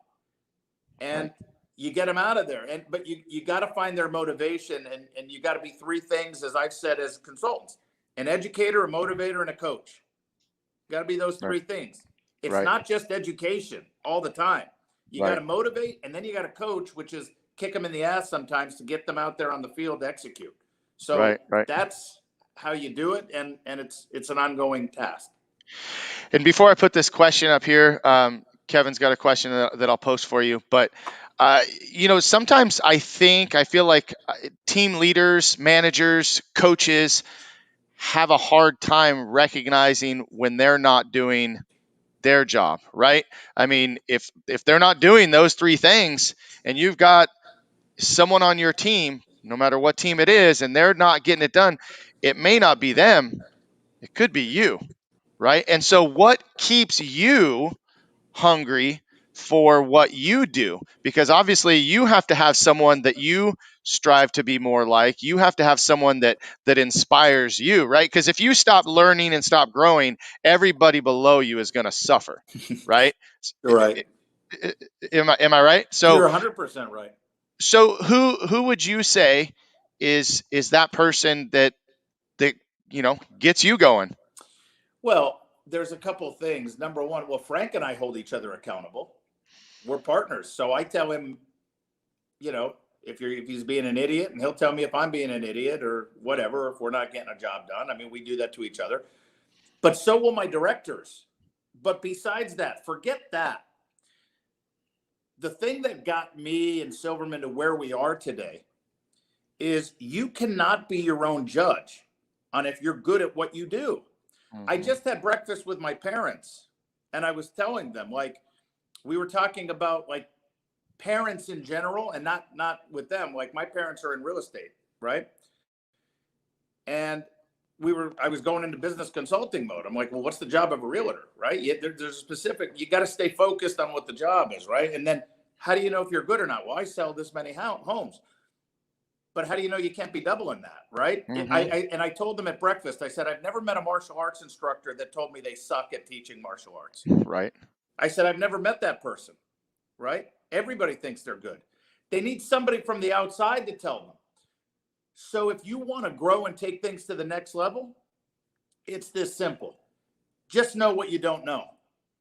And Right. you get them out of there. But you got to find their motivation. And you got to be three things, as I've said, as consultants: an educator, a motivator, and a coach. Got to be those Right. three things. It's Right. not just education all the time. You got Right. to motivate, and then you got to coach, which is kick them in the ass sometimes to get them out there on the field to execute. So Right. Right. that's how you do it, and it's an ongoing task. And before I put this question up here, Kevin's got a question that I'll post for you. But sometimes I feel like team leaders, managers, coaches have a hard time recognizing when they're not doing their job, right? I mean, if they're not doing those three things, and you've got someone on your team, no matter what team it is, and they're not getting it done, it may not be them, it could be you, right? And so what keeps you hungry for what you do? Because obviously you have to have someone that you strive to be more like. You have to have someone that inspires you, right? Because if you stop learning and stop growing, everybody below you is going to suffer, right? You're right. Am I right? So You're 100% right. so who would you say is that person that gets you going? Well, there's a couple of things. Number one, well, Frank and I hold each other accountable. We're partners. So I tell him, if he's being an idiot, and he'll tell me if I'm being an idiot or whatever, if we're not getting a job done. I mean, we do that to each other. But so will my directors. But besides that, forget that. The thing that got me and Silverman to where we are today is you cannot be your own judge on if you're good at what you do. I Mm-hmm. just had breakfast with my parents, and I was telling them, like, we were talking about like parents in general, and not with them. Like, my parents are in real estate, right? And I was going into business consulting mode. I'm like, well, what's the job of a realtor, right? There's a specific, you got to stay focused on what the job is, right? And then how do you know if you're good or not? Well, I sell this many homes. But how do you know you can't be doubling that, right? Mm-hmm. And I told them at breakfast, I said, I've never met a martial arts instructor that told me they suck at teaching martial arts. Right. I said, I've never met that person, right? Everybody thinks they're good. They need somebody from the outside to tell them. So if you want to grow and take things to the next level, it's this simple. Just know what you don't know.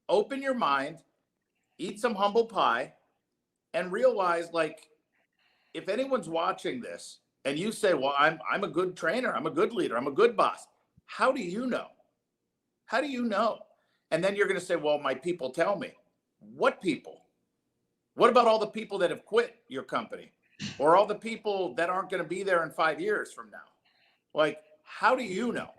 Open your mind, eat some humble pie, and realize, like, if anyone's watching this and you say, well, I'm a good trainer, I'm a good leader, I'm a good boss, how do you know? How do you know? And then you're going to say, well, my people tell me. What people? What about all the people that have quit your company, or all the people that aren't going to be there in 5 years from now? Like, how do you know?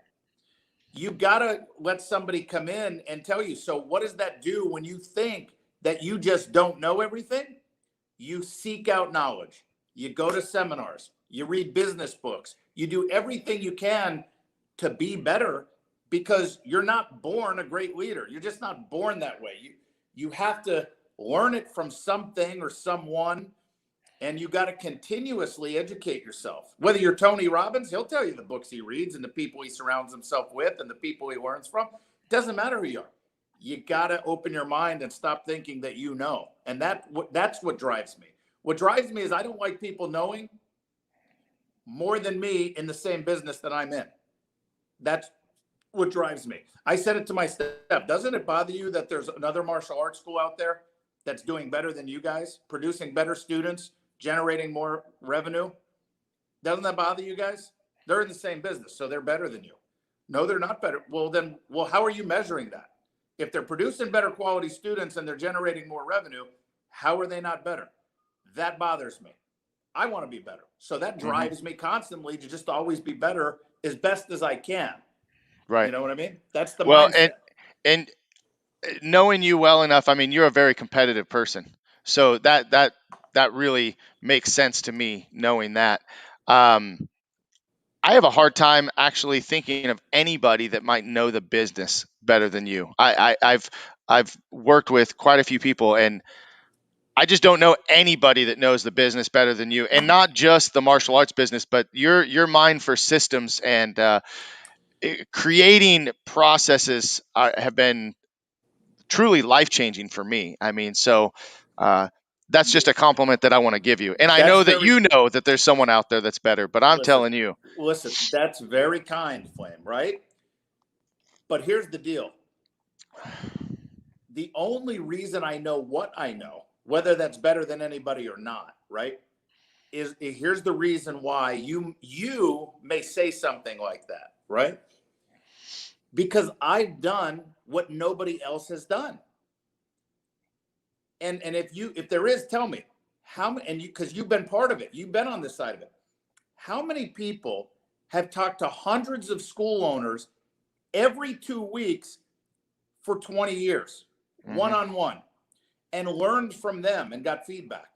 You've got to let somebody come in and tell you. So what does that do when you think that you just don't know everything? You seek out knowledge. You go to seminars. You read business books. You do everything you can to be better, because you're not born a great leader. You're just not born that way. You have to learn it from something or someone, and you got to continuously educate yourself. Whether you're Tony Robbins, he'll tell you the books he reads and the people he surrounds himself with and the people he learns from. It doesn't matter who you are. You got to open your mind and stop thinking that you know. And that's what drives me. What drives me is I don't like people knowing more than me in the same business that I'm in. That's what drives me. I said it to my staff. Doesn't it bother you that there's another martial arts school out there that's doing better than you guys, producing better students, generating more revenue? Doesn't that bother you guys? They're in the same business, so they're better than you. No, they're not better. Well, how are you measuring that? If they're producing better quality students and they're generating more revenue, how are they not better? That bothers me. I want to be better. So that drives me constantly to just always be better as best as I can. You Right. know what I mean? That's the Well, mindset. and knowing you well enough, I mean, you're a very competitive person. So that really makes sense to me knowing that. Um, I have a hard time actually thinking of anybody that might know the business better than you. I've worked with quite a few people, and I just don't know anybody that knows the business better than you, and not just the martial arts business, but your mind for systems and creating processes have been truly life changing for me. I mean, so uh, that's just a compliment that I want to give you, and I That's know that very, you know that there's someone out there that's better, but I'm listen, telling you. listen, that's very kind, Flame, right? But here's the deal. The only reason I know what I know, whether that's better than anybody or not, right? Is here's the reason why you may say something like that, right? Because I've done what nobody else has done. And if there is, tell me how many, and you, because you've been part of it, you've been on this side of it. How many people have talked to hundreds of school owners every 2 weeks for 20 years, one Hmm. on one, and learned from them and got feedback?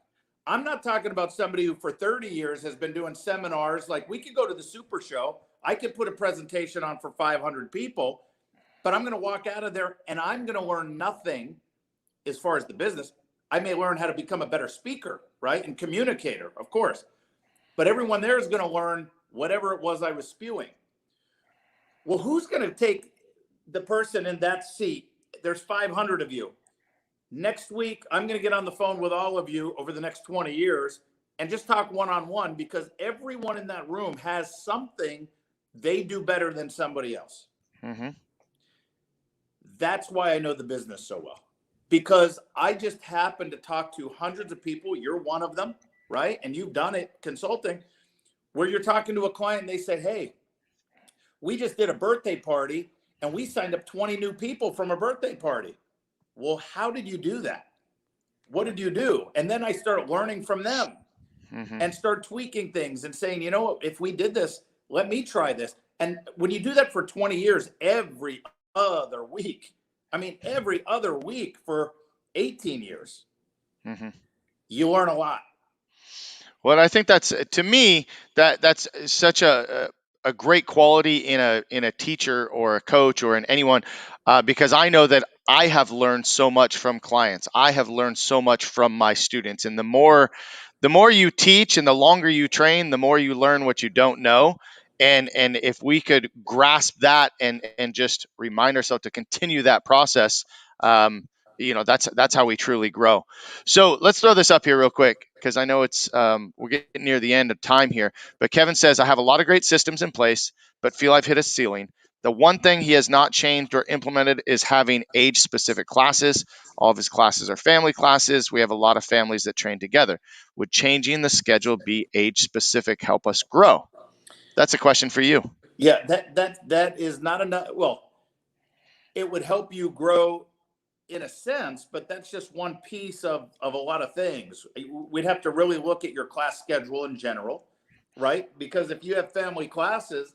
I'm not talking about somebody who for 30 years has been doing seminars. Like, we could go to the Super Show, I could put a presentation on for 500 people, but I'm going to walk out of there and I'm going to learn nothing as far as the business. I may learn how to become a better speaker, right? And communicator, of course. But everyone there is going to learn whatever it was I was spewing. Well, who's going to take the person in that seat? There's 500 of you. Next week, I'm going to get on the phone with all of you over the next 20 years and just talk one on one, because everyone in that room has something they do better than somebody else. Hmm. That's why I know the business so well, because I just happen to talk to hundreds of people. You're one of them, right? And you've done it consulting, where you're talking to a client and they say, hey, we just did a birthday party and we signed up 20 new people from a birthday party. Well, how did you do that? What did you do? And then I start learning from them Hmm. and start tweaking things and saying, you know what, if we did this, let me try this. And when you do that for 20 years, every other week, I mean, every other week for 18 years, Hmm. you learn a lot. Well, I think that's to me that's such a great quality in a teacher or a coach or in anyone, because I know that I have learned so much from clients. I have learned so much from my students, and the more you teach and the longer you train, the more you learn what you don't know. And if we could grasp that and just remind ourselves to continue that process, that's how we truly grow. So let's throw this up here real quick, because I know it's we're getting near the end of time here. But Kevin says, I have a lot of great systems in place, but feel I've hit a ceiling. The one thing he has not changed or implemented is having age-specific classes. All of his classes are family classes. We have a lot of families that train together. Would changing the schedule be age-specific help us grow? That's a question for you. Yeah, that is not enough. Well, it would help you grow in a sense, but that's just one piece of a lot of things. We'd have to really look at your class schedule in general, right? Because if you have family classes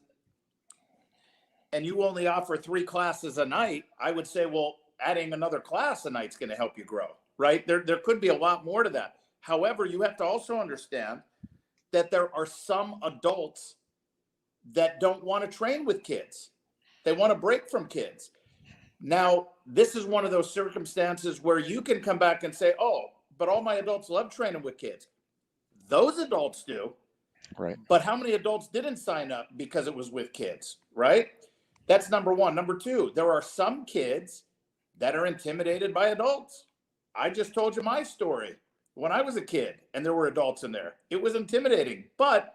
and you only offer 3 classes a night, I would say, well, adding another class a night is going to help you grow, right? There could be a lot more to that. However, you have to also understand that there are some adults that don't want to train with kids. They want to break from kids. Now, this is one of those circumstances where you can come back and say, oh, but all my adults love training with kids. Those adults do. Right. But how many adults didn't sign up because it was with kids, right? That's number one. Number two, there are some kids that are intimidated by adults. I just told you my story. When I was a kid and there were adults in there, it was intimidating, but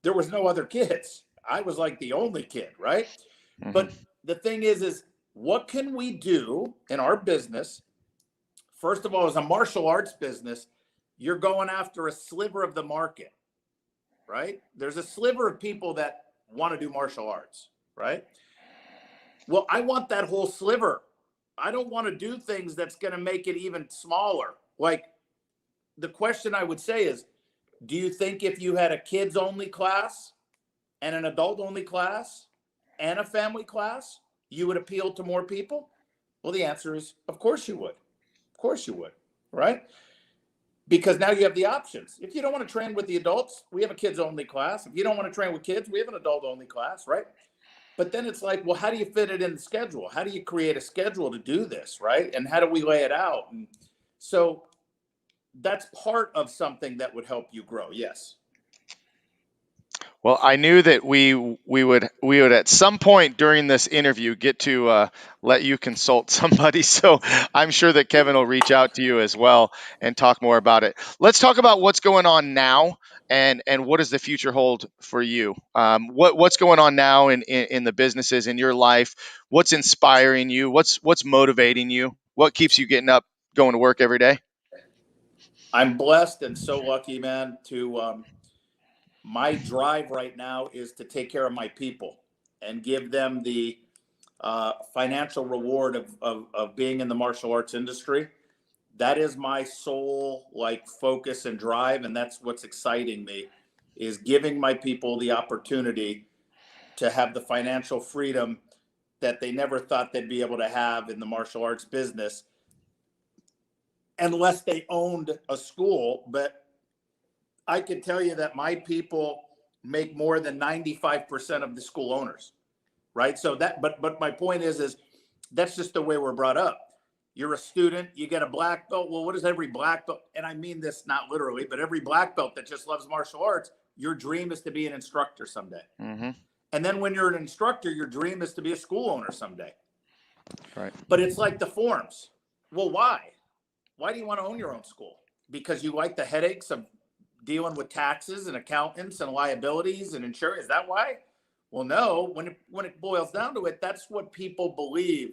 there was no other kids. I was like the only kid, right? Mm-hmm. But the thing is what can we do in our business? First of all, as a martial arts business, you're going after a sliver of the market, right? There's a sliver of people that want to do martial arts, right? Well, I want that whole sliver. I don't want to do things that's going to make it even smaller. Like, the question I would say is, do you think if you had a kids only class and an adult only class and a family class, you would appeal to more people? Well, the answer is, of course you would. Of course you would, right? Because now you have the options. If you don't want to train with the adults, we have a kids only class. If you don't want to train with kids, we have an adult only class, right? But then it's like, well, how do you fit it in the schedule? How do you create a schedule to do this, right? And how do we lay it out? And so that's part of something that would help you grow. Yes. Well, I knew that we would at some point during this interview get to let you consult somebody. So I'm sure that Kevin will reach out to you as well and talk more about it. Let's talk about what's going on now and what does the future hold for you. What's going on now in the businesses in your life? What's inspiring you? What's motivating you? What keeps you getting up, going to work every day? I'm blessed and so lucky, man, to my drive right now is to take care of my people and give them the financial reward of being in the martial arts industry. That is my sole like focus and drive, and that's what's exciting me, is giving my people the opportunity to have the financial freedom that they never thought they'd be able to have in the martial arts business unless they owned a school. But I can tell you that my people make more than 95% of the school owners, right? So that, but my point is that's just the way we're brought up. You're a student, you get a black belt. Well, what is every black belt? And I mean this not literally, but every black belt that just loves martial arts, your dream is to be an instructor someday. Mm-hmm. And then when you're an instructor, your dream is to be a school owner someday. Right. But it's like the forms. Well, why? Why do you want to own your own school? Because you like the headaches of dealing with taxes and accountants and liabilities and insurance? Is that why? Well, no. When it boils down to it, that's what people believe.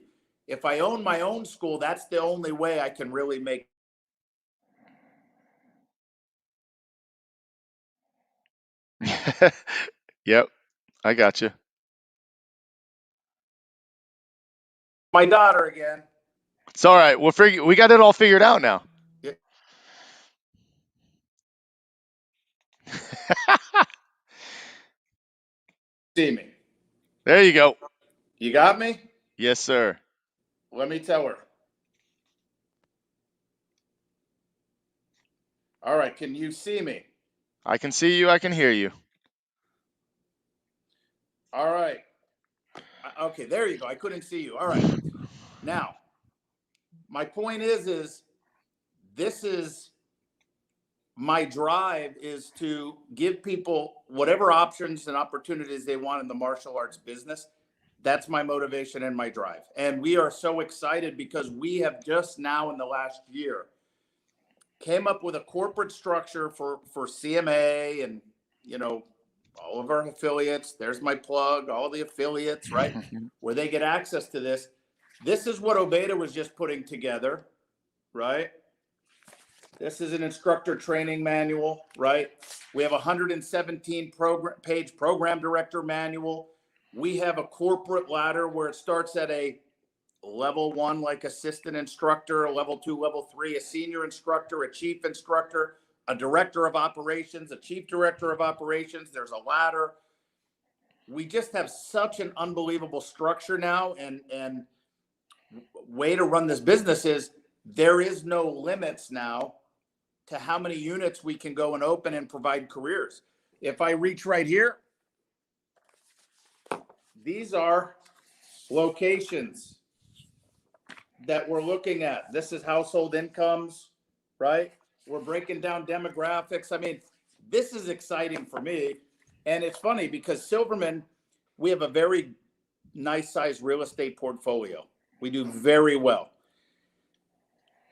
If I own my own school, that's the only way I can really make. Yep, I got you. My daughter again. It's all right. We got it all figured out now. Yeah. See me. There you go. You got me? Yes, sir. Let me tell her. All right. Can you see me? I can see you. I can hear you. All right. Okay. There you go. I couldn't see you. All right. Now, my point is this is my drive, is to give people whatever options and opportunities they want in the martial arts business. That's my motivation and my drive. And we are so excited because we have just now in the last year came up with a corporate structure for CMA and, all of our affiliates. There's my plug, all the affiliates, right? Where they get access to this. This is what Obeda was just putting together, right? This is an instructor training manual, right? We have a 117 page program director manual. We have a corporate ladder where it starts at a level 1, like assistant instructor, a level 2, level 3, a senior instructor, a chief instructor, a director of operations, a chief director of operations. There's a ladder. We just have such an unbelievable structure now, and way to run this business is there is no limits now to how many units we can go and open and provide careers. If I reach right here, these are locations that we're looking at. This is household incomes, right? We're breaking down demographics. I mean, this is exciting for me. And it's funny because Silverman, we have a very nice sized real estate portfolio. We do very well.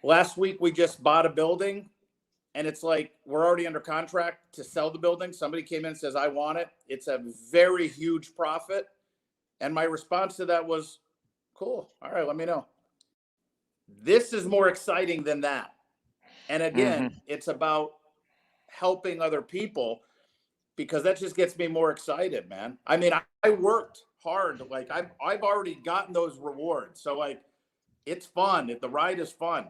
Last week, we just bought a building, and it's like we're already under contract to sell the building. Somebody came in and says, I want it. It's a very huge profit. And my response to that was, cool. All right, let me know. This is more exciting than that. And again, it's about helping other people, because that just gets me more excited, man. I mean, I worked hard. Like I've already gotten those rewards. So like, it's fun. The ride is fun.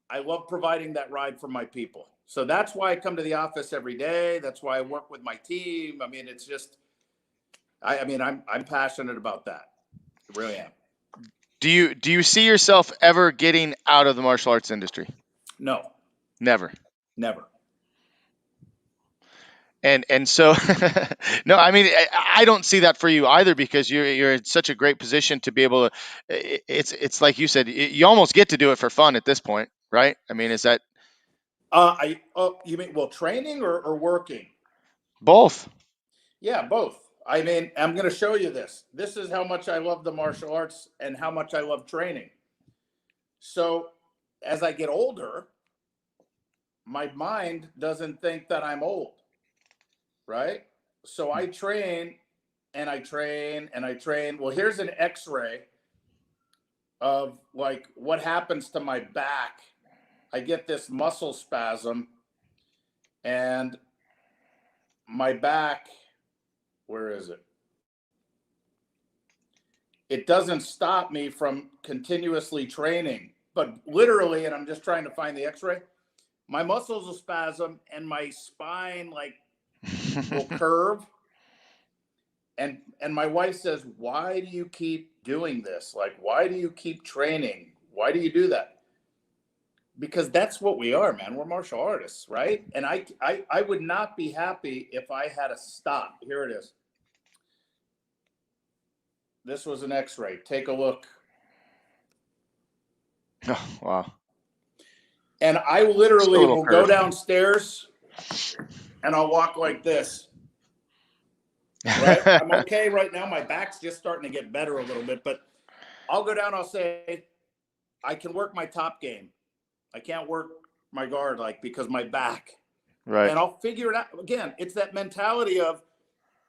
I love providing that ride for my people. So that's why I come to the office every day. That's why I work with my team. I mean, it's just, I mean, I'm passionate about that. I really am. Do you see yourself ever getting out of the martial arts industry? No, Never. never. And so no, I mean, I don't see that for you either, because you're in such a great position to be able to. It's like you said, you almost get to do it for fun at this point, right? I mean, is that You mean, well, training or working? both? Yeah, both. I mean, I'm going to show you this. This is how much I love the martial arts and how much I love training. So as I get older, my mind doesn't think that I'm old, right? So I train and I train and I train. Well, here's an x-ray of like what happens to my back. I get this muscle spasm, and my back, where is it? It doesn't stop me from continuously training, but literally, and I'm just trying to find the x-ray, my muscles will spasm and my spine like will curve. And my wife says, why do you keep doing this? Like, why do you keep training? Why do you do that? Because that's what we are, man. We're martial artists, right? And I would not be happy if I had to stop. Here it is. This was an x-ray. Take a look. Oh, wow. And I literally will go downstairs and I'll walk like this. Right? I'm okay right now. My back's just starting to get better a little bit, but I'll go down. I'll say, I can work my top game. I can't work my guard, like, because my back. Right. And I'll figure it out. Again, it's that mentality of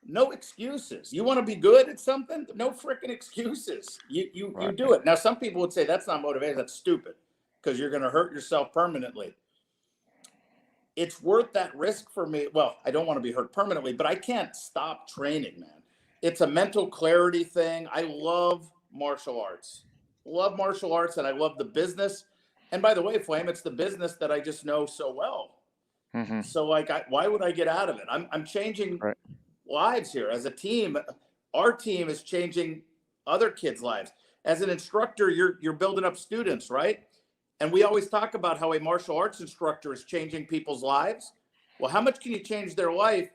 no excuses. You want to be good at something? No freaking excuses. You do it. Now, some people would say that's not motivation. That's stupid, because you're going to hurt yourself permanently. It's worth that risk for me. Well, I don't want to be hurt permanently, but I can't stop training, man. It's a mental clarity thing. I love martial arts. Love martial arts, and I love the business. And by the way, Flame, it's the business that I just know so well. So like, why would I get out of it? I'm changing lives here as a team. Our team is changing other kids' lives. As an instructor, you're building up students, right? And we always talk about how a martial arts instructor is changing people's lives. Well, how much can you change their life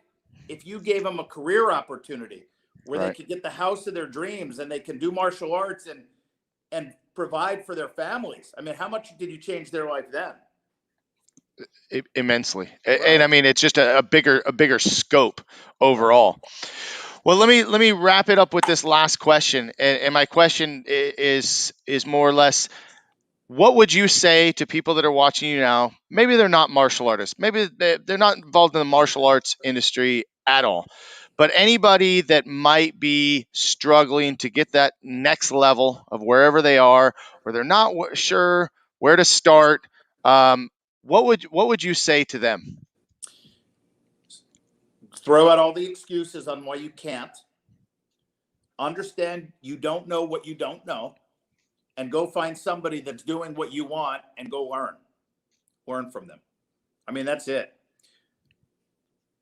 if you gave them a career opportunity where they could get the house of their dreams and they can do martial arts and provide for their families? I mean, how much did you change their life then? Immensely. And I mean, it's just a bigger scope overall. Well, let me wrap it up with this last question. And my question is more or less, what would you say to people that are watching you now? Maybe they're not martial artists. Maybe they're not involved in the martial arts industry at all. But anybody that might be struggling to get that next level of wherever they are, or they're not sure where to start, um, what would you say to them? Throw out all the excuses on why you can't. Understand you don't know what you don't know, and go find somebody that's doing what you want and go learn from them. I mean, that's it.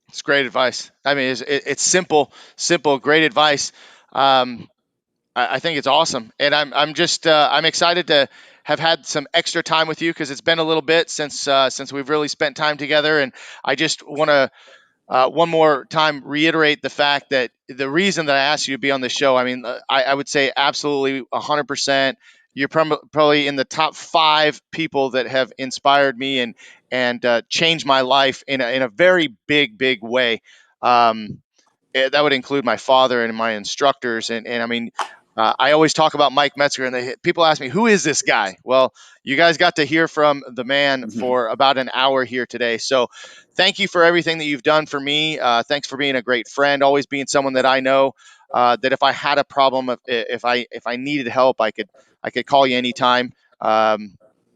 It's great advice. I mean, it's simple, simple, great advice. Um, I think it's awesome, and I'm just I'm excited to have had some extra time with you because it's been a little bit since we've really spent time together, and I just want to one more time reiterate the fact that the reason that I asked you to be on the show, I mean, I would say absolutely 100%. You're probably in the top 5 people that have inspired me and changed my life in a very big way. Um, that would include my father and my instructors. And I mean, I always talk about Mike Metzger, and people ask me, who is this guy? Well, you guys got to hear from the man for about an hour here today. So thank you for everything that you've done for me. Thanks for being a great friend, always being someone that I know that if I had a problem, if I needed help, I could call you anytime.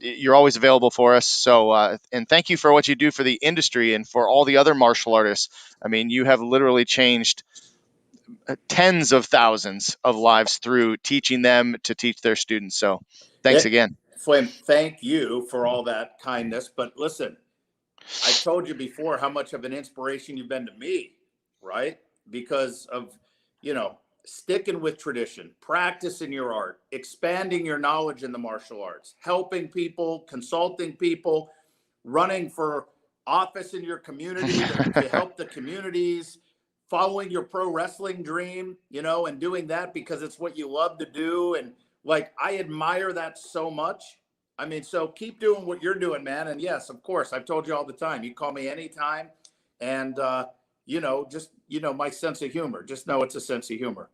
You're always available for us. So, and thank you for what you do for the industry and for all the other martial artists. I mean, you have literally changed tens of thousands of lives through teaching them to teach their students. So, thanks It, again. Flynn, thank you for all that kindness. But listen, I told you before how much of an inspiration you've been to me, right? Because of, you know, sticking with tradition, practicing your art, expanding your knowledge in the martial arts, helping people, consulting people, running for office in your community to help the communities, following your pro wrestling dream, you know, and doing that because it's what you love to do. And like, I admire that so much. I mean, so keep doing what you're doing, man. And yes, of course, I've told you all the time. You call me anytime, and just my sense of humor. Just know it's a sense of humor.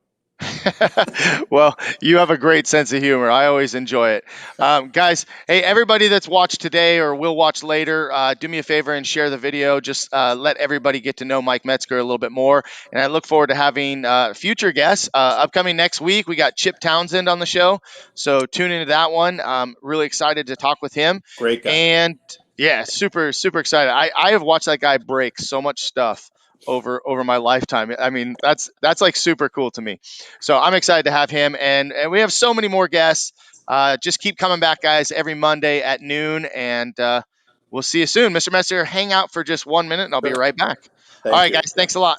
Well, you have a great sense of humor. I always enjoy it. Guys, hey, everybody that's watched today or will watch later, do me a favor and share the video. Just let everybody get to know Mike Metzger a little bit more. And I look forward to having future guests. Upcoming next week, we got Chip Townsend on the show. So tune into that one. Really excited to talk with him. Great guy. And yeah, super, super excited. I have watched that guy break so much stuff over my lifetime. I mean, that's like super cool to me. So I'm excited to have him, and we have so many more guests. Just keep coming back, guys, every Monday at noon, and we'll see you soon. Mr. Messer, hang out for just 1 minute, and I'll be Sure. right back. All Thank right, you. guys, thanks a lot.